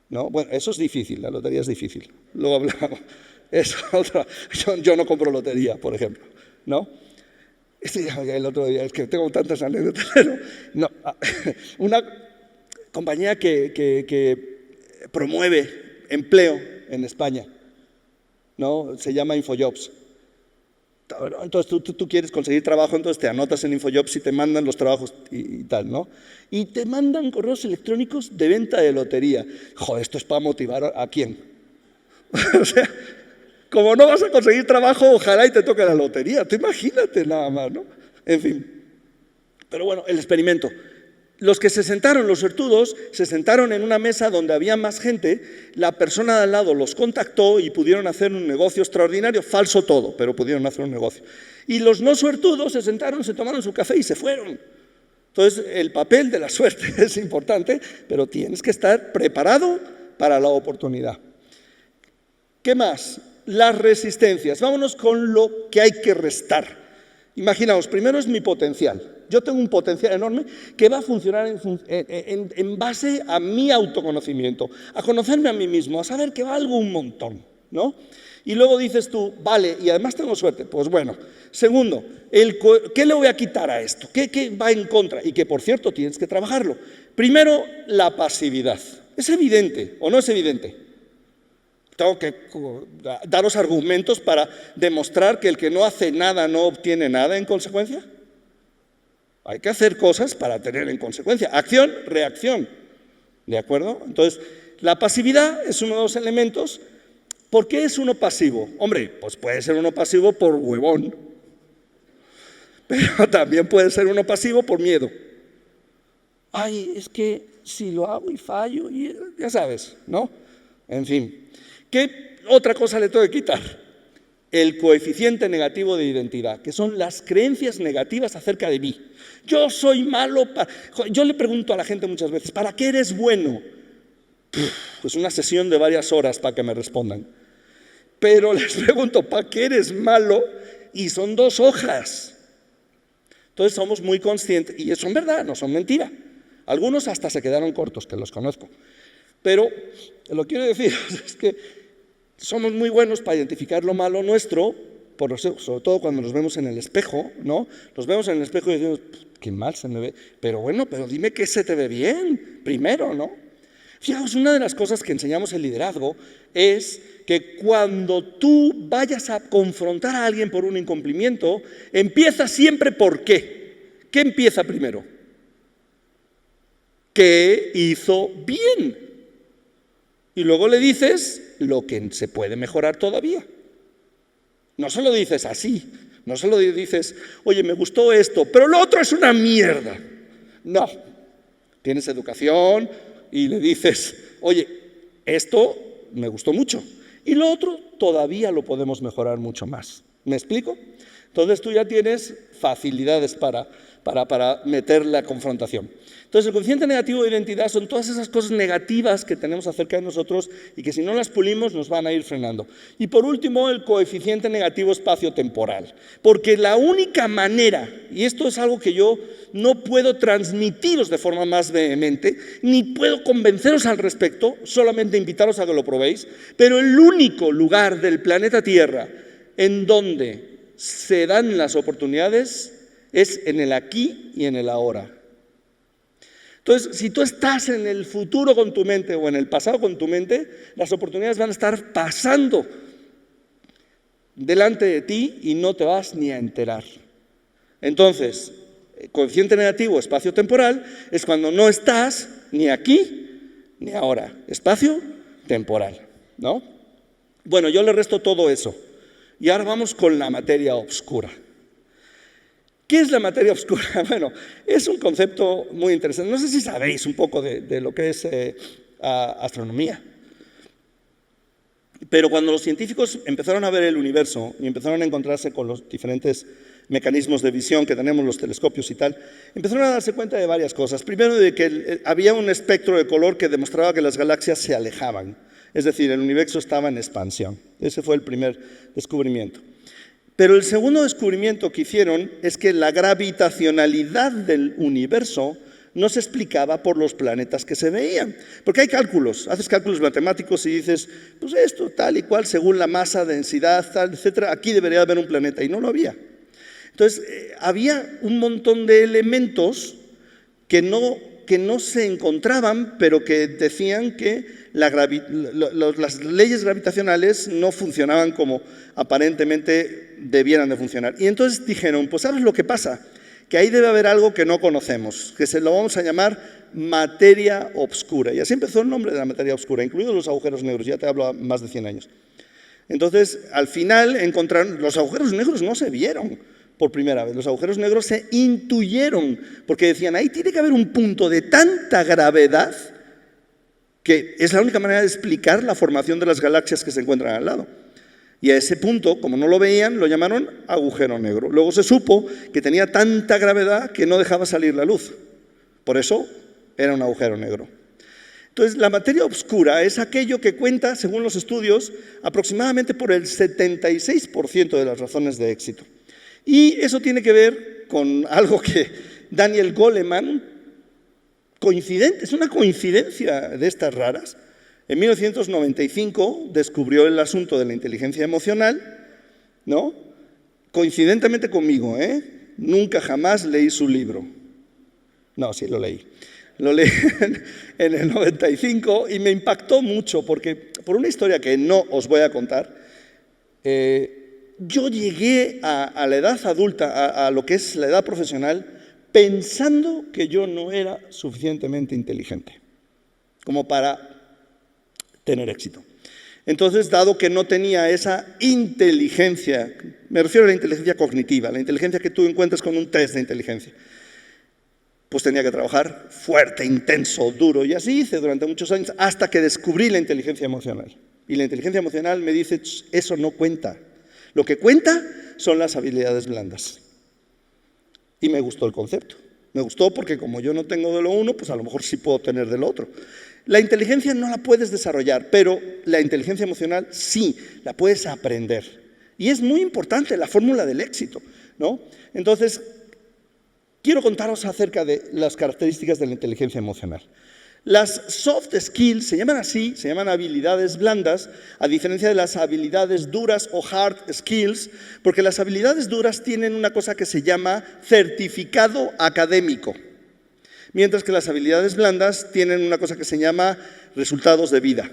¿No? Bueno, eso es difícil, la lotería es difícil. Luego hablamos. Eso, yo no compro lotería, por ejemplo. ¿No? El otro día, es que tengo tantas anécdotas. No, una compañía que promueve empleo en España, ¿no? Se llama Infojobs. Entonces tú quieres conseguir trabajo, entonces te anotas en Infojobs y te mandan los trabajos y tal, ¿no? Y te mandan correos electrónicos de venta de lotería. Joder, esto es para motivar ¿a quién? O sea, como no vas a conseguir trabajo, ojalá y te toque la lotería. Tú imagínate nada más, ¿no? En fin. Pero bueno, el experimento. Los que se sentaron, los suertudos, se sentaron en una mesa donde había más gente, la persona de al lado los contactó y pudieron hacer un negocio extraordinario, falso todo, pero pudieron hacer un negocio. Y los no suertudos se sentaron, se tomaron su café y se fueron. Entonces, el papel de la suerte es importante, pero tienes que estar preparado para la oportunidad. ¿Qué más? Las resistencias. Vámonos con lo que hay que restar. Imaginaos, primero es mi potencial. Yo tengo un potencial enorme que va a funcionar en base a mi autoconocimiento, a conocerme a mí mismo, a saber que valgo un montón, ¿no? Y luego dices tú, vale, y además tengo suerte. Pues bueno. Segundo, ¿qué le voy a quitar a esto? ¿Qué va en contra? Y que, por cierto, tienes que trabajarlo. Primero, la pasividad. ¿Es evidente o no es evidente? Tengo que daros argumentos para demostrar que el que no hace nada no obtiene nada en consecuencia. Hay que hacer cosas para tener en consecuencia. Acción, reacción. ¿De acuerdo? Entonces, la pasividad es uno de los elementos. ¿Por qué es uno pasivo? Hombre, pues puede ser uno pasivo por huevón, pero también puede ser uno pasivo por miedo. Ay, es que si lo hago y fallo, y ya sabes, ¿no? En fin. ¿Qué otra cosa le tengo que quitar? El coeficiente negativo de identidad, que son las creencias negativas acerca de mí. Yo soy malo. Yo le pregunto a la gente muchas veces, ¿para qué eres bueno? Pues una sesión de varias horas para que me respondan. Pero les pregunto, ¿para qué eres malo? Y son 2 hojas. Entonces somos muy conscientes, y son verdad, no son mentira. Algunos hasta se quedaron cortos, que los conozco. Pero lo que quiero decir es que somos muy buenos para identificar lo malo nuestro, sobre todo cuando nos vemos en el espejo, ¿no? Nos vemos en el espejo y decimos, qué mal se me ve. Pero bueno, pero dime que se te ve bien, primero, ¿no? Fijaos, una de las cosas que enseñamos en liderazgo es que cuando tú vayas a confrontar a alguien por un incumplimiento, empieza siempre por qué. ¿Qué empieza primero? ¿Qué hizo bien? Y luego le dices lo que se puede mejorar todavía. No se lo dices así, no se lo dices, oye, me gustó esto, pero lo otro es una mierda. No, tienes educación y le dices, oye, esto me gustó mucho y lo otro todavía lo podemos mejorar mucho más. ¿Me explico? Entonces tú ya tienes facilidades para meter la confrontación. Entonces el coeficiente negativo de identidad son todas esas cosas negativas que tenemos acerca de nosotros y que si no las pulimos nos van a ir frenando. Y por último, el coeficiente negativo espacio-temporal. Porque la única manera, y esto es algo que yo no puedo transmitiros de forma más vehemente, ni puedo convenceros al respecto, solamente invitaros a que lo probéis, pero el único lugar del planeta Tierra en donde se dan las oportunidades es en el aquí y en el ahora. Entonces, si tú estás en el futuro con tu mente o en el pasado con tu mente, las oportunidades van a estar pasando delante de ti y no te vas ni a enterar. Entonces, coeficiente negativo espacio-temporal es cuando no estás ni aquí ni ahora. Espacio-temporal, ¿no? Bueno, yo le resto todo eso. Y ahora vamos con la materia oscura. ¿Qué es la materia oscura? Bueno, es un concepto muy interesante. No sé si sabéis un poco de lo que es astronomía. Pero cuando los científicos empezaron a ver el universo y empezaron a encontrarse con los diferentes mecanismos de visión que tenemos, los telescopios y tal, empezaron a darse cuenta de varias cosas. Primero, de que había un espectro de color que demostraba que las galaxias se alejaban. Es decir, el universo estaba en expansión. Ese fue el primer descubrimiento. Pero el segundo descubrimiento que hicieron es que la gravitacionalidad del universo no se explicaba por los planetas que se veían. Porque hay cálculos, haces cálculos matemáticos y dices, pues esto, tal y cual, según la masa, densidad, tal, etcétera, aquí debería haber un planeta, y no lo había. Entonces, había un montón de elementos que no se encontraban, pero que decían que las leyes gravitacionales no funcionaban como aparentemente debieran de funcionar. Y entonces dijeron, pues ¿sabes lo que pasa? Que ahí debe haber algo que no conocemos, que se lo vamos a llamar materia oscura. Y así empezó el nombre de la materia oscura, incluidos los agujeros negros, ya te hablo a más de 100 años. Entonces, al final encontraron, los agujeros negros no se vieron por primera vez, los agujeros negros se intuyeron, porque decían, ahí tiene que haber un punto de tanta gravedad que es la única manera de explicar la formación de las galaxias que se encuentran al lado. Y a ese punto, como no lo veían, lo llamaron agujero negro. Luego se supo que tenía tanta gravedad que no dejaba salir la luz. Por eso era un agujero negro. Entonces, la materia oscura es aquello que cuenta, según los estudios, aproximadamente por el 76% de las razones de éxito. Y eso tiene que ver con algo que Daniel Goleman, es una coincidencia de estas raras. En 1995 descubrió el asunto de la inteligencia emocional, ¿no? Coincidentemente conmigo, Nunca jamás leí su libro. No, sí lo leí. Lo leí en el 95 y me impactó mucho porque, por una historia que no os voy a contar, yo llegué a la edad adulta, a lo que es la edad profesional, pensando que yo no era suficientemente inteligente como para tener éxito. Entonces, dado que no tenía esa inteligencia, me refiero a la inteligencia cognitiva, la inteligencia que tú encuentras con un test de inteligencia, pues tenía que trabajar fuerte, intenso, duro, y así hice durante muchos años, hasta que descubrí la inteligencia emocional. Y la inteligencia emocional me dice, eso no cuenta. Lo que cuenta son las habilidades blandas. Y me gustó el concepto. Me gustó porque como yo no tengo de lo uno, pues a lo mejor sí puedo tener de lo otro. La inteligencia no la puedes desarrollar, pero la inteligencia emocional sí, la puedes aprender. Y es muy importante la fórmula del éxito, ¿no? Entonces, quiero contaros acerca de las características de la inteligencia emocional. Las soft skills se llaman así, se llaman habilidades blandas, a diferencia de las habilidades duras o hard skills, porque las habilidades duras tienen una cosa que se llama certificado académico, mientras que las habilidades blandas tienen una cosa que se llama resultados de vida.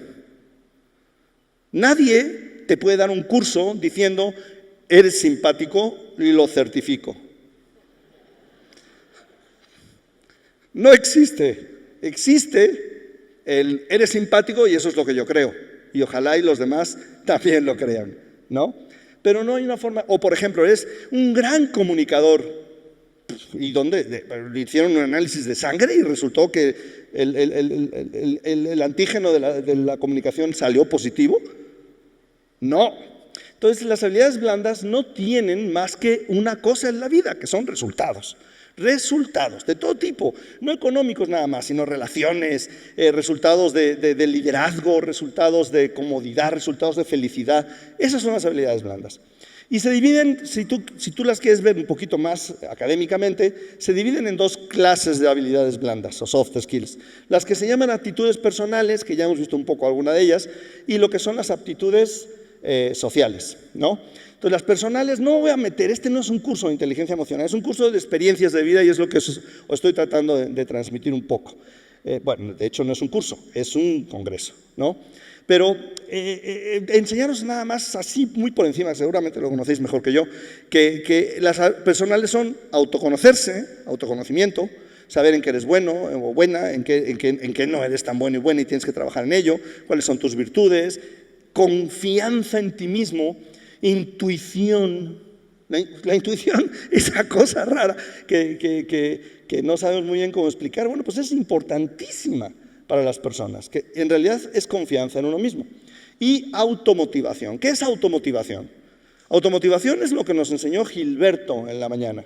Nadie te puede dar un curso diciendo, eres simpático y lo certifico. No existe. Existe el eres simpático y eso es lo que yo creo. Y ojalá y los demás también lo crean, ¿no? Pero no hay una forma, o por ejemplo, eres un gran comunicador. ¿Y dónde? Hicieron un análisis de sangre y resultó que el antígeno de la comunicación salió positivo. No. Entonces, las habilidades blandas no tienen más que una cosa en la vida, que son resultados. Resultados de todo tipo, no económicos nada más, sino relaciones, resultados de liderazgo, resultados de comodidad, resultados de felicidad. Esas son las habilidades blandas. Y se dividen, si tú las quieres ver un poquito más académicamente, se dividen en dos clases de habilidades blandas o soft skills. Las que se llaman aptitudes personales, que ya hemos visto un poco alguna de ellas, y lo que son las aptitudes sociales, ¿no? Entonces, las personales, no voy a meter, este no es un curso de inteligencia emocional, es un curso de experiencias de vida y es lo que os estoy tratando de transmitir un poco. Bueno, de hecho no es un curso, es un congreso, ¿no? Pero enseñaros nada más así, muy por encima, seguramente lo conocéis mejor que yo, que las personales son autoconocerse, autoconocimiento, saber en qué eres bueno o buena, en qué no eres tan bueno y buena y tienes que trabajar en ello, cuáles son tus virtudes, confianza en ti mismo, intuición. La intuición, esa cosa rara que no sabemos muy bien cómo explicar, bueno, pues es importantísima para las personas, que en realidad es confianza en uno mismo. Y automotivación. ¿Qué es automotivación? Automotivación es lo que nos enseñó Gilberto en la mañana,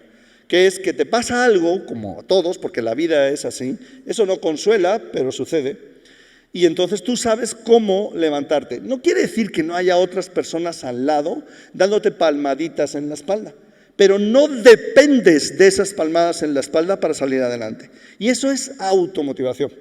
que es que te pasa algo, como a todos, porque la vida es así, eso no consuela, pero sucede, y entonces tú sabes cómo levantarte. No quiere decir que no haya otras personas al lado dándote palmaditas en la espalda, pero no dependes de esas palmadas en la espalda para salir adelante. Y eso es automotivación.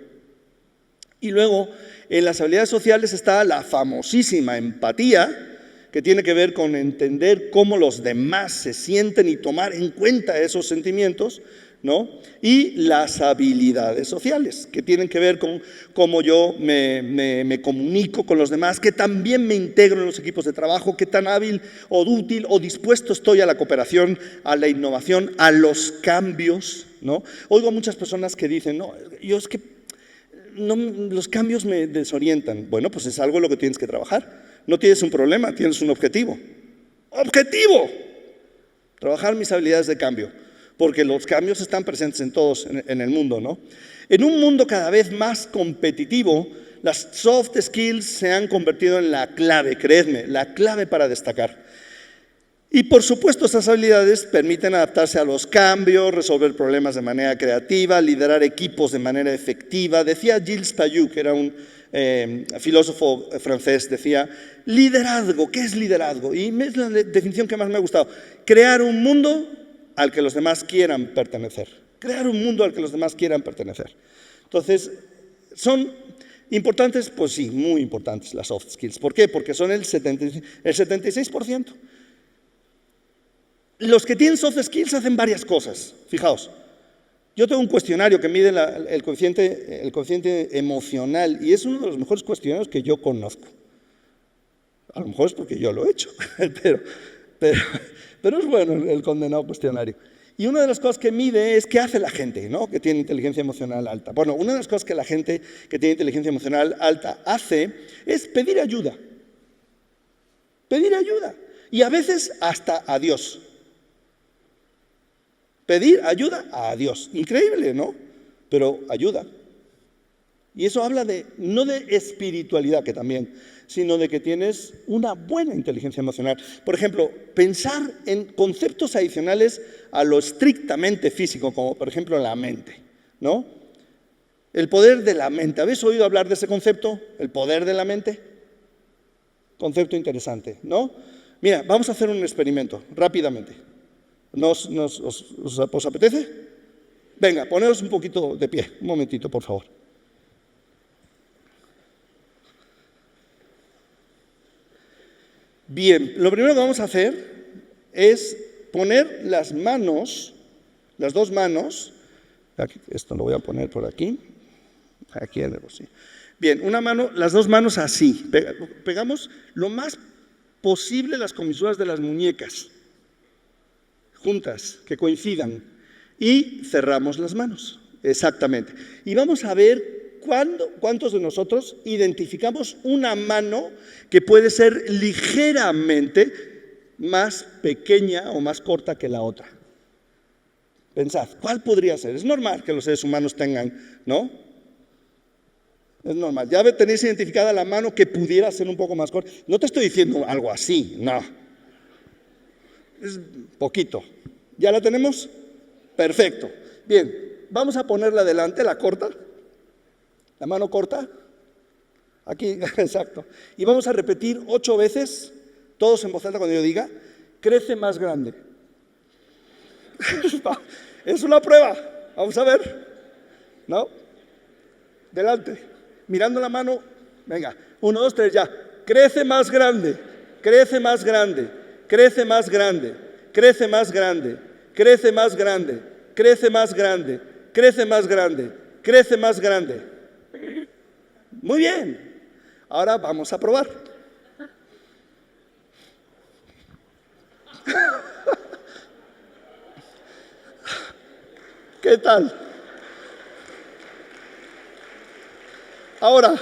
Y luego, en las habilidades sociales está la famosísima empatía, que tiene que ver con entender cómo los demás se sienten y tomar en cuenta esos sentimientos, ¿no? Y las habilidades sociales, que tienen que ver con cómo yo me comunico con los demás, que también me integro en los equipos de trabajo, qué tan hábil o útil o dispuesto estoy a la cooperación, a la innovación, a los cambios, ¿no? Oigo a muchas personas que dicen, no, yo es que los cambios me desorientan. Bueno, pues es algo en lo que tienes que trabajar. No tienes un problema, tienes un objetivo. ¡Objetivo! Trabajar mis habilidades de cambio, porque los cambios están presentes en todos en el mundo, ¿no? En un mundo cada vez más competitivo, las soft skills se han convertido en la clave, creedme, la clave para destacar. Y por supuesto, estas habilidades permiten adaptarse a los cambios, resolver problemas de manera creativa, liderar equipos de manera efectiva. Decía Gilles Payou, que era un filósofo francés, decía, liderazgo, ¿qué es liderazgo? Y es la definición que más me ha gustado. Crear un mundo al que los demás quieran pertenecer. Crear un mundo al que los demás quieran pertenecer. Entonces, ¿son importantes? Pues sí, muy importantes las soft skills. ¿Por qué? Porque son el 76%. Los que tienen soft skills hacen varias cosas. Fijaos, yo tengo un cuestionario que mide el coeficiente emocional y es uno de los mejores cuestionarios que yo conozco. A lo mejor es porque yo lo he hecho, pero es bueno el condenado cuestionario. Y una de las cosas que mide es qué hace la gente, ¿no? Que tiene inteligencia emocional alta. Bueno, una de las cosas que la gente que tiene inteligencia emocional alta hace es pedir ayuda. Pedir ayuda. Y a veces hasta a Dios. Pedir ayuda a Dios. Increíble, ¿no? Pero ayuda. Y eso habla no de espiritualidad, que también, sino de que tienes una buena inteligencia emocional. Por ejemplo, pensar en conceptos adicionales a lo estrictamente físico, como por ejemplo la mente, ¿no? El poder de la mente. ¿Habéis oído hablar de ese concepto? El poder de la mente. Concepto interesante, ¿no? Mira, vamos a hacer un experimento, rápidamente. ¿Os apetece? Venga, poneros un poquito de pie, un momentito, por favor. Bien, lo primero que vamos a hacer es poner las manos, las dos manos, aquí, esto lo voy a poner por aquí en el bolsillo. Bien, una mano, las dos manos así, pegamos lo más posible las comisuras de las muñecas, juntas, que coincidan, y cerramos las manos, exactamente. Y vamos a ver cuántos de nosotros identificamos una mano que puede ser ligeramente más pequeña o más corta que la otra. Pensad, ¿cuál podría ser? Es normal que los seres humanos tengan, ¿no? Es normal. Ya tenéis identificada la mano que pudiera ser un poco más corta. No te estoy diciendo algo así, no. Es poquito. ¿Ya la tenemos? Perfecto. Bien, vamos a ponerla delante, la corta. La mano corta. Aquí, exacto. Y vamos a repetir 8 veces, todos en voz alta cuando yo diga, crece más grande. Es una prueba. Vamos a ver. ¿No? Delante. Mirando la mano. Venga. 1, 2, 3, ya. Crece más grande. Crece más grande. Crece más grande. Crece más grande. Crece más grande. Crece más grande. Crece más grande. Crece más grande. Muy bien. Ahora vamos a probar. ¿Qué tal? Ahora,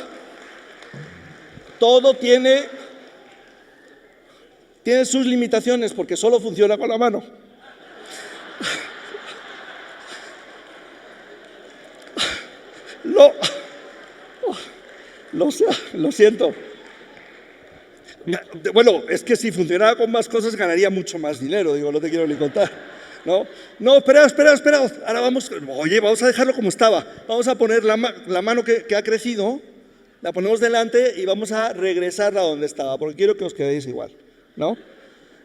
todo tiene sus limitaciones porque solo funciona con la mano. Lo siento. Bueno, es que si funcionara con más cosas ganaría mucho más dinero, digo, no te quiero ni contar. No, espera. Ahora vamos a dejarlo como estaba. Vamos a poner la mano que ha crecido La ponemos delante y vamos a regresar a donde estaba, porque quiero que os quedéis igual, ¿no?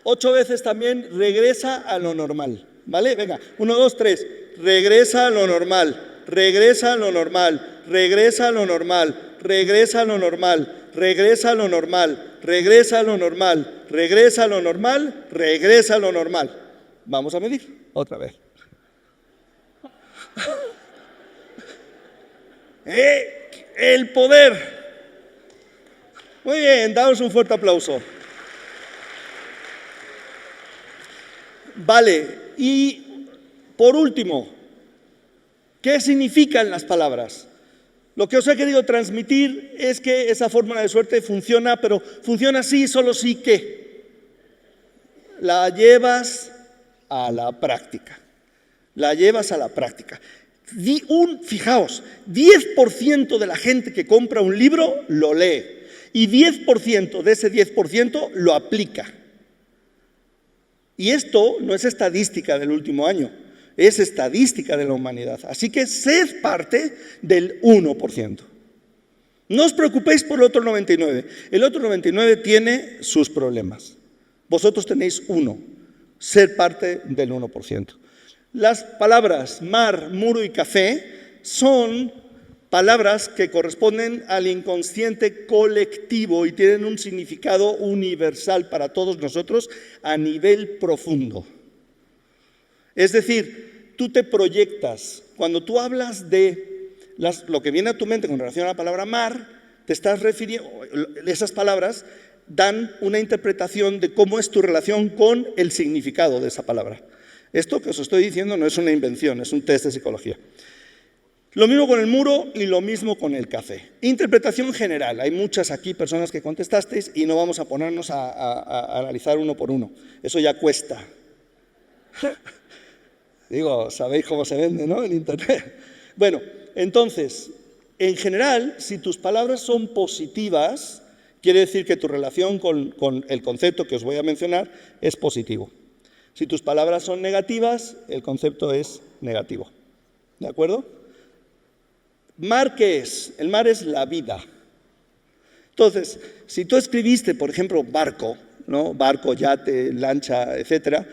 8 veces también regresa a lo normal, ¿vale? Venga, 1, 2, 3. Regresa a lo normal, regresa a lo normal, regresa a lo normal, regresa a lo normal, regresa a lo normal, regresa a lo normal, regresa a lo normal, regresa a lo normal. Vamos a medir otra vez. El poder. Muy bien, damos un fuerte aplauso. Vale, y por último, ¿qué significan las palabras? Lo que os he querido transmitir es que esa fórmula de suerte funciona, pero funciona así, solo sí que la llevas a la práctica. La llevas a la práctica. Fijaos, 10% de la gente que compra un libro lo lee y 10% de ese 10% lo aplica. Y esto no es estadística del último año, es estadística de la humanidad. Así que sed parte del 1%. No os preocupéis por el otro 99%. El otro 99% tiene sus problemas. Vosotros tenéis uno, ser parte del 1%. Las palabras mar, muro y café son palabras que corresponden al inconsciente colectivo y tienen un significado universal para todos nosotros a nivel profundo. Es decir, tú te proyectas, cuando tú hablas de lo que viene a tu mente con relación a la palabra mar, te estás refiriendo, esas palabras dan una interpretación de cómo es tu relación con el significado de esa palabra. Esto que os estoy diciendo no es una invención, es un test de psicología. Lo mismo con el muro y lo mismo con el café. Interpretación general. Hay muchas aquí personas que contestasteis y no vamos a ponernos a analizar uno por uno. Eso ya cuesta. Digo, sabéis cómo se vende, ¿no? En Internet. Bueno, entonces, en general, si tus palabras son positivas, quiere decir que tu relación con el concepto que os voy a mencionar es positivo. Si tus palabras son negativas, el concepto es negativo. ¿De acuerdo? ¿Mar qué es? El mar es la vida. Entonces, si tú escribiste, por ejemplo, barco, ¿no? Barco, yate, lancha, etcétera,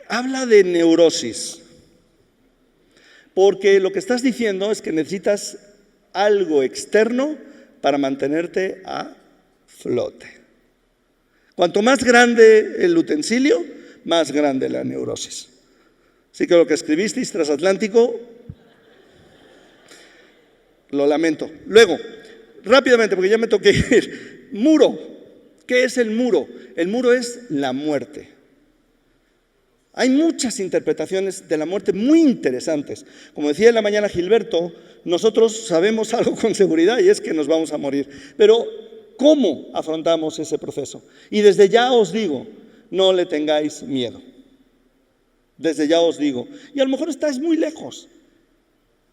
habla de neurosis. Porque lo que estás diciendo es que necesitas algo externo para mantenerte a flote. Cuanto más grande el utensilio, más grande la neurosis. Así que lo que escribisteis, transatlántico, lo lamento. Luego, rápidamente, porque ya me toqué ir. Muro. ¿Qué es el muro? El muro es la muerte. Hay muchas interpretaciones de la muerte muy interesantes. Como decía en la mañana Gilberto, nosotros sabemos algo con seguridad y es que nos vamos a morir. Pero, ¿cómo afrontamos ese proceso? Y desde ya os digo, no le tengáis miedo. Desde ya os digo. Y a lo mejor estáis muy lejos,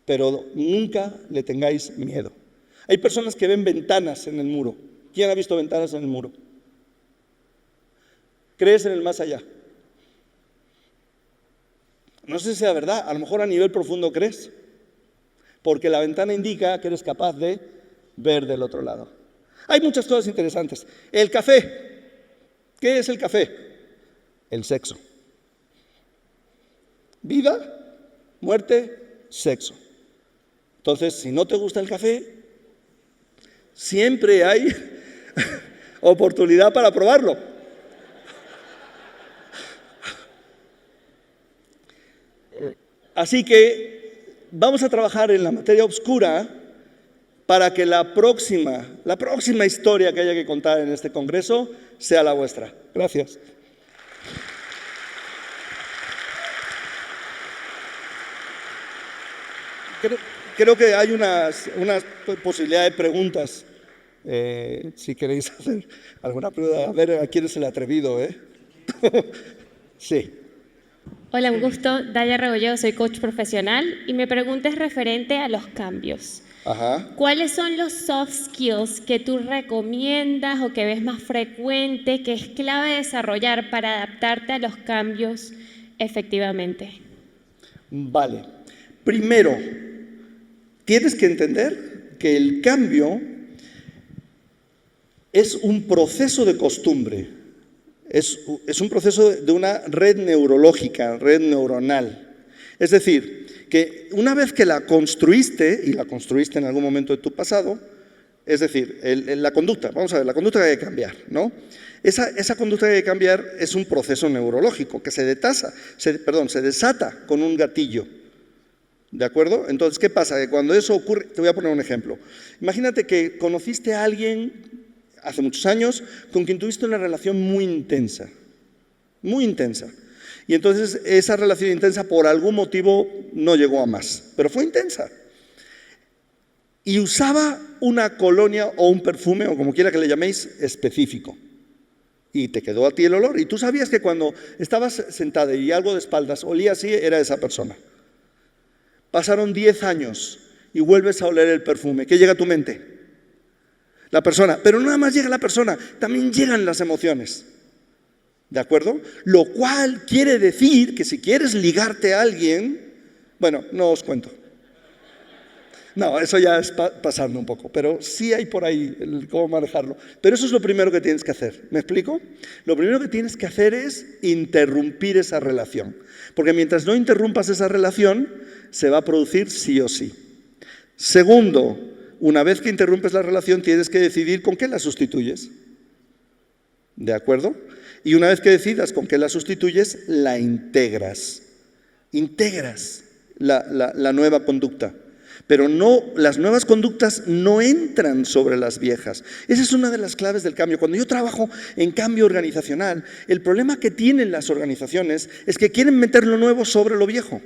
pero nunca le tengáis miedo. Hay personas que ven ventanas en el muro. ¿Quién ha visto ventanas en el muro? ¿Crees en el más allá? No sé si sea verdad, a lo mejor a nivel profundo crees, porque la ventana indica que eres capaz de ver del otro lado. Hay muchas cosas interesantes. El café. ¿Qué es el café? El sexo. Vida, muerte, sexo. Entonces, si no te gusta el café, siempre hay oportunidad para probarlo. Así que vamos a trabajar en la materia oscura para que la próxima historia que haya que contar en este congreso sea la vuestra. Gracias. Creo que hay una posibilidad de preguntas. Si queréis hacer alguna pregunta, a ver a quién es el atrevido, ¿eh? Sí. Hola, un gusto. Daya Rebolledo, soy coach profesional y mi pregunta es referente a los cambios. Ajá. ¿Cuáles son los soft skills que tú recomiendas o que ves más frecuente, que es clave desarrollar para adaptarte a los cambios efectivamente? Vale. Primero, tienes que entender que el cambio es un proceso de costumbre, es un proceso de una red neurológica, red neuronal. Es decir, que una vez que la construiste, y la construiste en algún momento de tu pasado, es decir, la conducta, vamos a ver, la conducta que hay que cambiar, ¿no? Esa conducta que hay que cambiar es un proceso neurológico que se desata con un gatillo. ¿De acuerdo? Entonces, ¿qué pasa? Que cuando eso ocurre, te voy a poner un ejemplo. Imagínate que conociste a alguien hace muchos años con quien tuviste una relación muy intensa. Muy intensa. Y entonces esa relación intensa por algún motivo no llegó a más, pero fue intensa. Y usaba una colonia o un perfume, o como quiera que le llaméis, específico. Y te quedó a ti el olor. Y tú sabías que cuando estabas sentada y algo de espaldas olía así, era esa persona. Pasaron 10 años y vuelves a oler el perfume. ¿Qué llega a tu mente? La persona. Pero no nada más llega la persona, también llegan las emociones. ¿De acuerdo? Lo cual quiere decir que si quieres ligarte a alguien, bueno, no os cuento. No, eso ya es pasarme un poco, pero sí hay por ahí cómo manejarlo. Pero eso es lo primero que tienes que hacer. ¿Me explico? Lo primero que tienes que hacer es interrumpir esa relación. Porque mientras no interrumpas esa relación, se va a producir sí o sí. Segundo, una vez que interrumpes la relación, tienes que decidir con qué la sustituyes. ¿De acuerdo? Y una vez que decidas con qué la sustituyes, la integras. Integras la nueva conducta. Pero no, las nuevas conductas no entran sobre las viejas. Esa es una de las claves del cambio. Cuando yo trabajo en cambio organizacional, el problema que tienen las organizaciones es que quieren meter lo nuevo sobre lo viejo,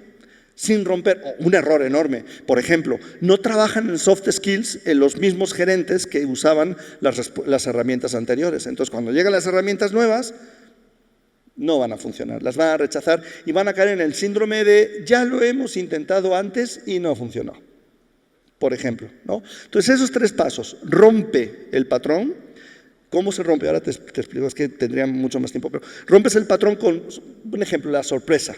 sin romper. Un error enorme. Por ejemplo, no trabajan en soft skills en los mismos gerentes que usaban las herramientas anteriores. Entonces, cuando llegan las herramientas nuevas, no van a funcionar, las van a rechazar y van a caer en el síndrome de ya lo hemos intentado antes y no funcionó. Por ejemplo, ¿no? Entonces, esos 3 pasos. Rompe el patrón. ¿Cómo se rompe? Ahora te explico, es que tendría mucho más tiempo, pero rompes el patrón con, un ejemplo, la sorpresa.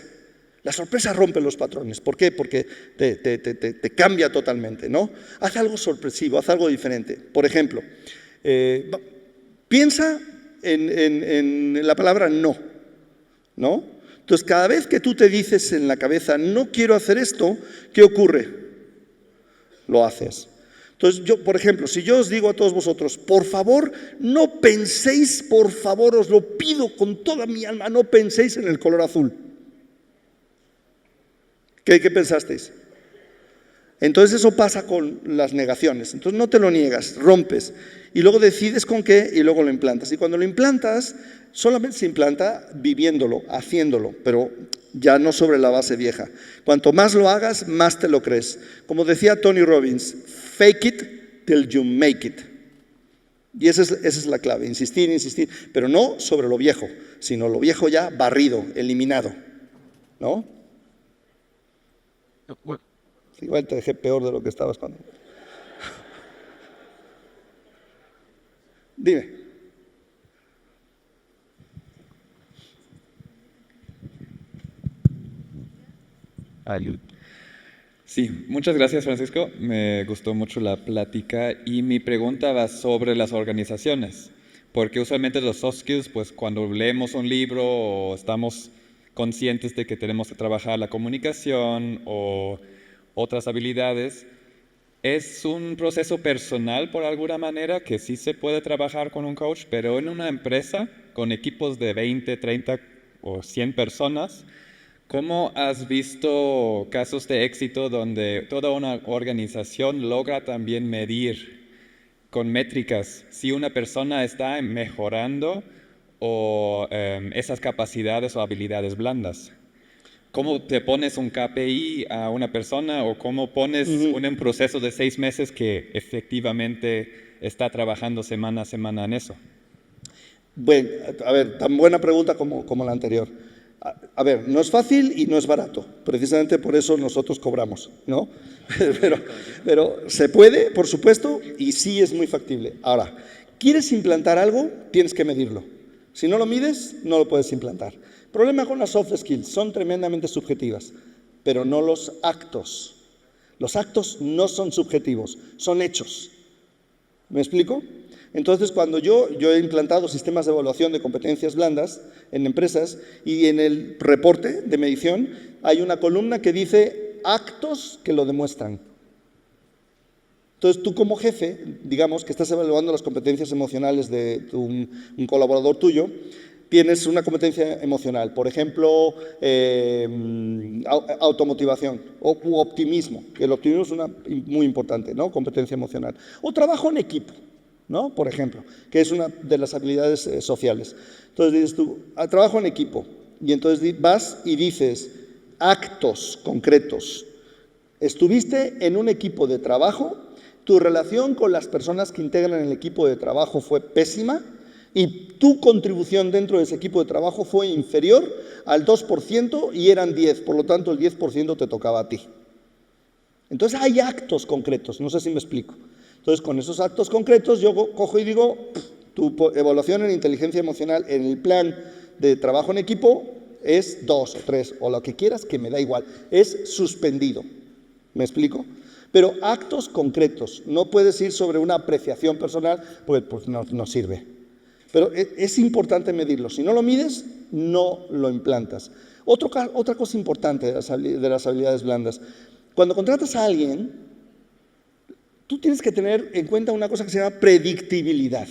La sorpresa rompe los patrones. ¿Por qué? Porque te cambia totalmente, ¿no? Haz algo sorpresivo, haz algo diferente. Por ejemplo, piensa en la palabra no, ¿no? Entonces, cada vez que tú te dices en la cabeza, no quiero hacer esto, ¿qué ocurre? Lo haces. Entonces, yo, por ejemplo, si yo os digo a todos vosotros, por favor, no penséis, por favor, os lo pido con toda mi alma, no penséis en el color azul. ¿Qué pensasteis? Entonces eso pasa con las negaciones. Entonces no te lo niegas, rompes y luego decides con qué y luego lo implantas. Y cuando lo implantas, solamente se implanta viviéndolo, haciéndolo, pero ya no sobre la base vieja. Cuanto más lo hagas, más te lo crees. Como decía Tony Robbins, fake it till you make it. Y esa es la clave, insistir, pero no sobre lo viejo, sino lo viejo ya barrido, eliminado, ¿no? Igual te dejé peor de lo que estabas cuando. Dime. Sí, muchas gracias, Francisco. Me gustó mucho la plática y mi pregunta va sobre las organizaciones, porque usualmente los soft skills, pues cuando leemos un libro o estamos conscientes de que tenemos que trabajar la comunicación o otras habilidades, es un proceso personal por alguna manera que sí se puede trabajar con un coach, pero en una empresa con equipos de 20, 30 o 100 personas, ¿cómo has visto casos de éxito donde toda una organización logra también medir con métricas si una persona está mejorando o esas capacidades o habilidades blandas? ¿Cómo te pones un KPI a una persona o cómo pones un proceso de 6 meses que efectivamente está trabajando semana a semana en eso? Bueno, a ver, tan buena pregunta como la anterior. A ver, no es fácil y no es barato. Precisamente por eso nosotros cobramos, ¿no? Pero se puede, por supuesto, y sí es muy factible. Ahora, ¿quieres implantar algo? Tienes que medirlo. Si no lo mides, no lo puedes implantar. El problema con las soft skills, son tremendamente subjetivas, pero no los actos. Los actos no son subjetivos, son hechos. ¿Me explico? Entonces, cuando yo he implantado sistemas de evaluación de competencias blandas en empresas y en el reporte de medición hay una columna que dice actos que lo demuestran. Entonces, tú como jefe, digamos que estás evaluando las competencias emocionales de un colaborador tuyo, tienes una competencia emocional, por ejemplo, automotivación u optimismo, que el optimismo es una muy importante, ¿no? Competencia emocional. O trabajo en equipo, ¿no? Por ejemplo, que es una de las habilidades sociales. Entonces dices tú, trabajo en equipo, y entonces vas y dices actos concretos. Estuviste en un equipo de trabajo, tu relación con las personas que integran el equipo de trabajo fue pésima, y tu contribución dentro de ese equipo de trabajo fue inferior al 2% y eran 10, por lo tanto el 10% te tocaba a ti. Entonces hay actos concretos, no sé si me explico. Entonces con esos actos concretos yo cojo y digo, tu evaluación en inteligencia emocional en el plan de trabajo en equipo es 2 o 3 o lo que quieras, que me da igual, es suspendido. ¿Me explico? Pero actos concretos, no puedes ir sobre una apreciación personal, pues no sirve. Pero es importante medirlo. Si no lo mides, no lo implantas. Otra cosa importante de las habilidades blandas. Cuando contratas a alguien, tú tienes que tener en cuenta una cosa que se llama predictibilidad.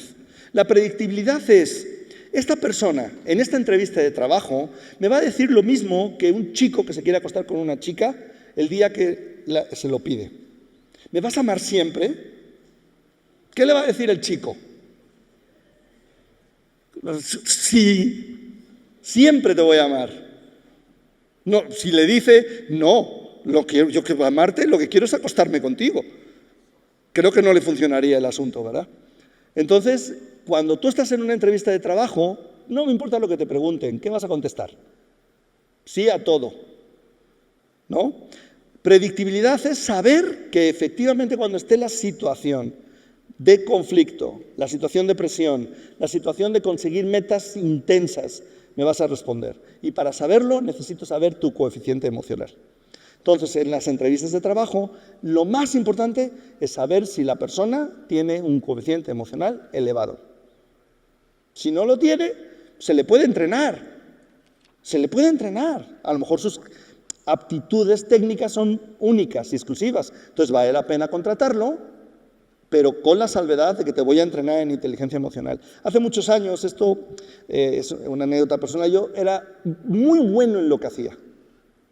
La predictibilidad es, esta persona en esta entrevista de trabajo me va a decir lo mismo que un chico que se quiere acostar con una chica el día que se lo pide. ¿Me vas a amar siempre? ¿Qué le va a decir el chico? Sí, siempre te voy a amar. No, si le dice, no, yo quiero amarte, lo que quiero es acostarme contigo. Creo que no le funcionaría el asunto, ¿verdad? Entonces, cuando tú estás en una entrevista de trabajo, no me importa lo que te pregunten, ¿qué vas a contestar? Sí a todo, ¿no? Predictibilidad es saber que efectivamente cuando esté la situación de conflicto, la situación de presión, la situación de conseguir metas intensas, me vas a responder. Y para saberlo, necesito saber tu coeficiente emocional. Entonces, en las entrevistas de trabajo, lo más importante es saber si la persona tiene un coeficiente emocional elevado. Si no lo tiene, se le puede entrenar. Se le puede entrenar. A lo mejor sus aptitudes técnicas son únicas y exclusivas. Entonces, vale la pena contratarlo, pero con la salvedad de que te voy a entrenar en inteligencia emocional. Hace muchos años, esto es una anécdota personal, yo era muy bueno en lo que hacía,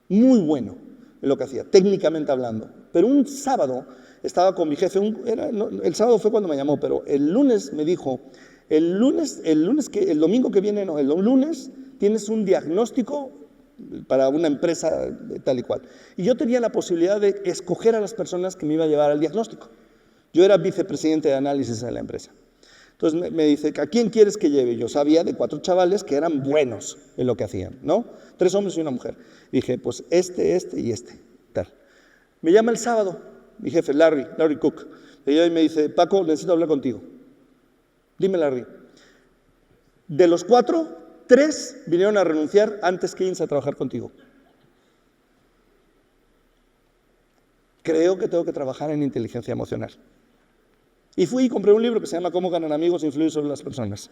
muy bueno en lo que hacía, técnicamente hablando. Pero un sábado estaba con mi jefe, el sábado fue cuando me llamó, pero el lunes me dijo, el domingo que viene, no, el lunes tienes un diagnóstico para una empresa tal y cual. Y yo tenía la posibilidad de escoger a las personas que me iba a llevar al diagnóstico. Yo era vicepresidente de análisis en la empresa. Entonces me dice, ¿a quién quieres que lleve? Yo sabía de 4 chavales que eran buenos en lo que hacían, ¿no? 3 hombres y una mujer. Dije, pues este y este, tal. Me llama el sábado, mi jefe, Larry Cook. Y me dice, Paco, necesito hablar contigo. Dime, Larry. De los 4, 3 vinieron a renunciar antes que irse a trabajar contigo. Creo que tengo que trabajar en inteligencia emocional. Y fui y compré un libro que se llama Cómo ganar amigos e influir sobre las personas.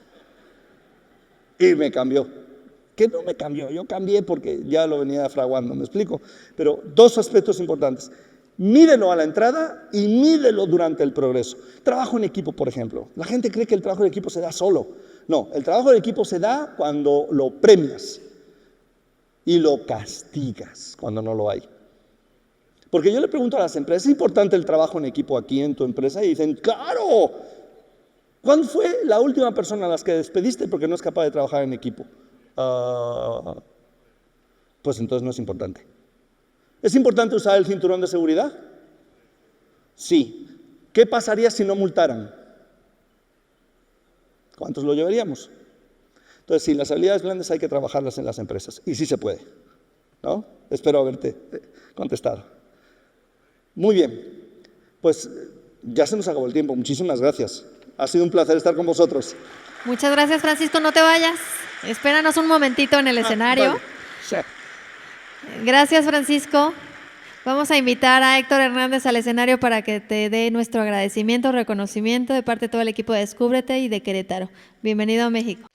Y me cambió. ¿Qué no me cambió? Yo cambié porque ya lo venía fraguando, ¿me explico? Pero 2 aspectos importantes. Mídelo a la entrada y mídelo durante el progreso. Trabajo en equipo, por ejemplo. La gente cree que el trabajo en equipo se da solo. No, el trabajo en equipo se da cuando lo premias y lo castigas cuando no lo hay. Porque yo le pregunto a las empresas, ¿es importante el trabajo en equipo aquí en tu empresa? Y dicen, ¡claro! ¿Cuándo fue la última persona a las que despediste porque no es capaz de trabajar en equipo? Pues entonces no es importante. ¿Es importante usar el cinturón de seguridad? Sí. ¿Qué pasaría si no multaran? ¿Cuántos lo llevaríamos? Entonces, sí, las habilidades blandas hay que trabajarlas en las empresas. Y sí se puede, ¿no? Espero haberte contestado. Muy bien, pues ya se nos acabó el tiempo. Muchísimas gracias. Ha sido un placer estar con vosotros. Muchas gracias, Francisco. No te vayas. Espéranos un momentito en el escenario. Vale. Sí. Gracias, Francisco. Vamos a invitar a Héctor Hernández al escenario para que te dé nuestro agradecimiento, reconocimiento de parte de todo el equipo de Descúbrete y de Querétaro. Bienvenido a México.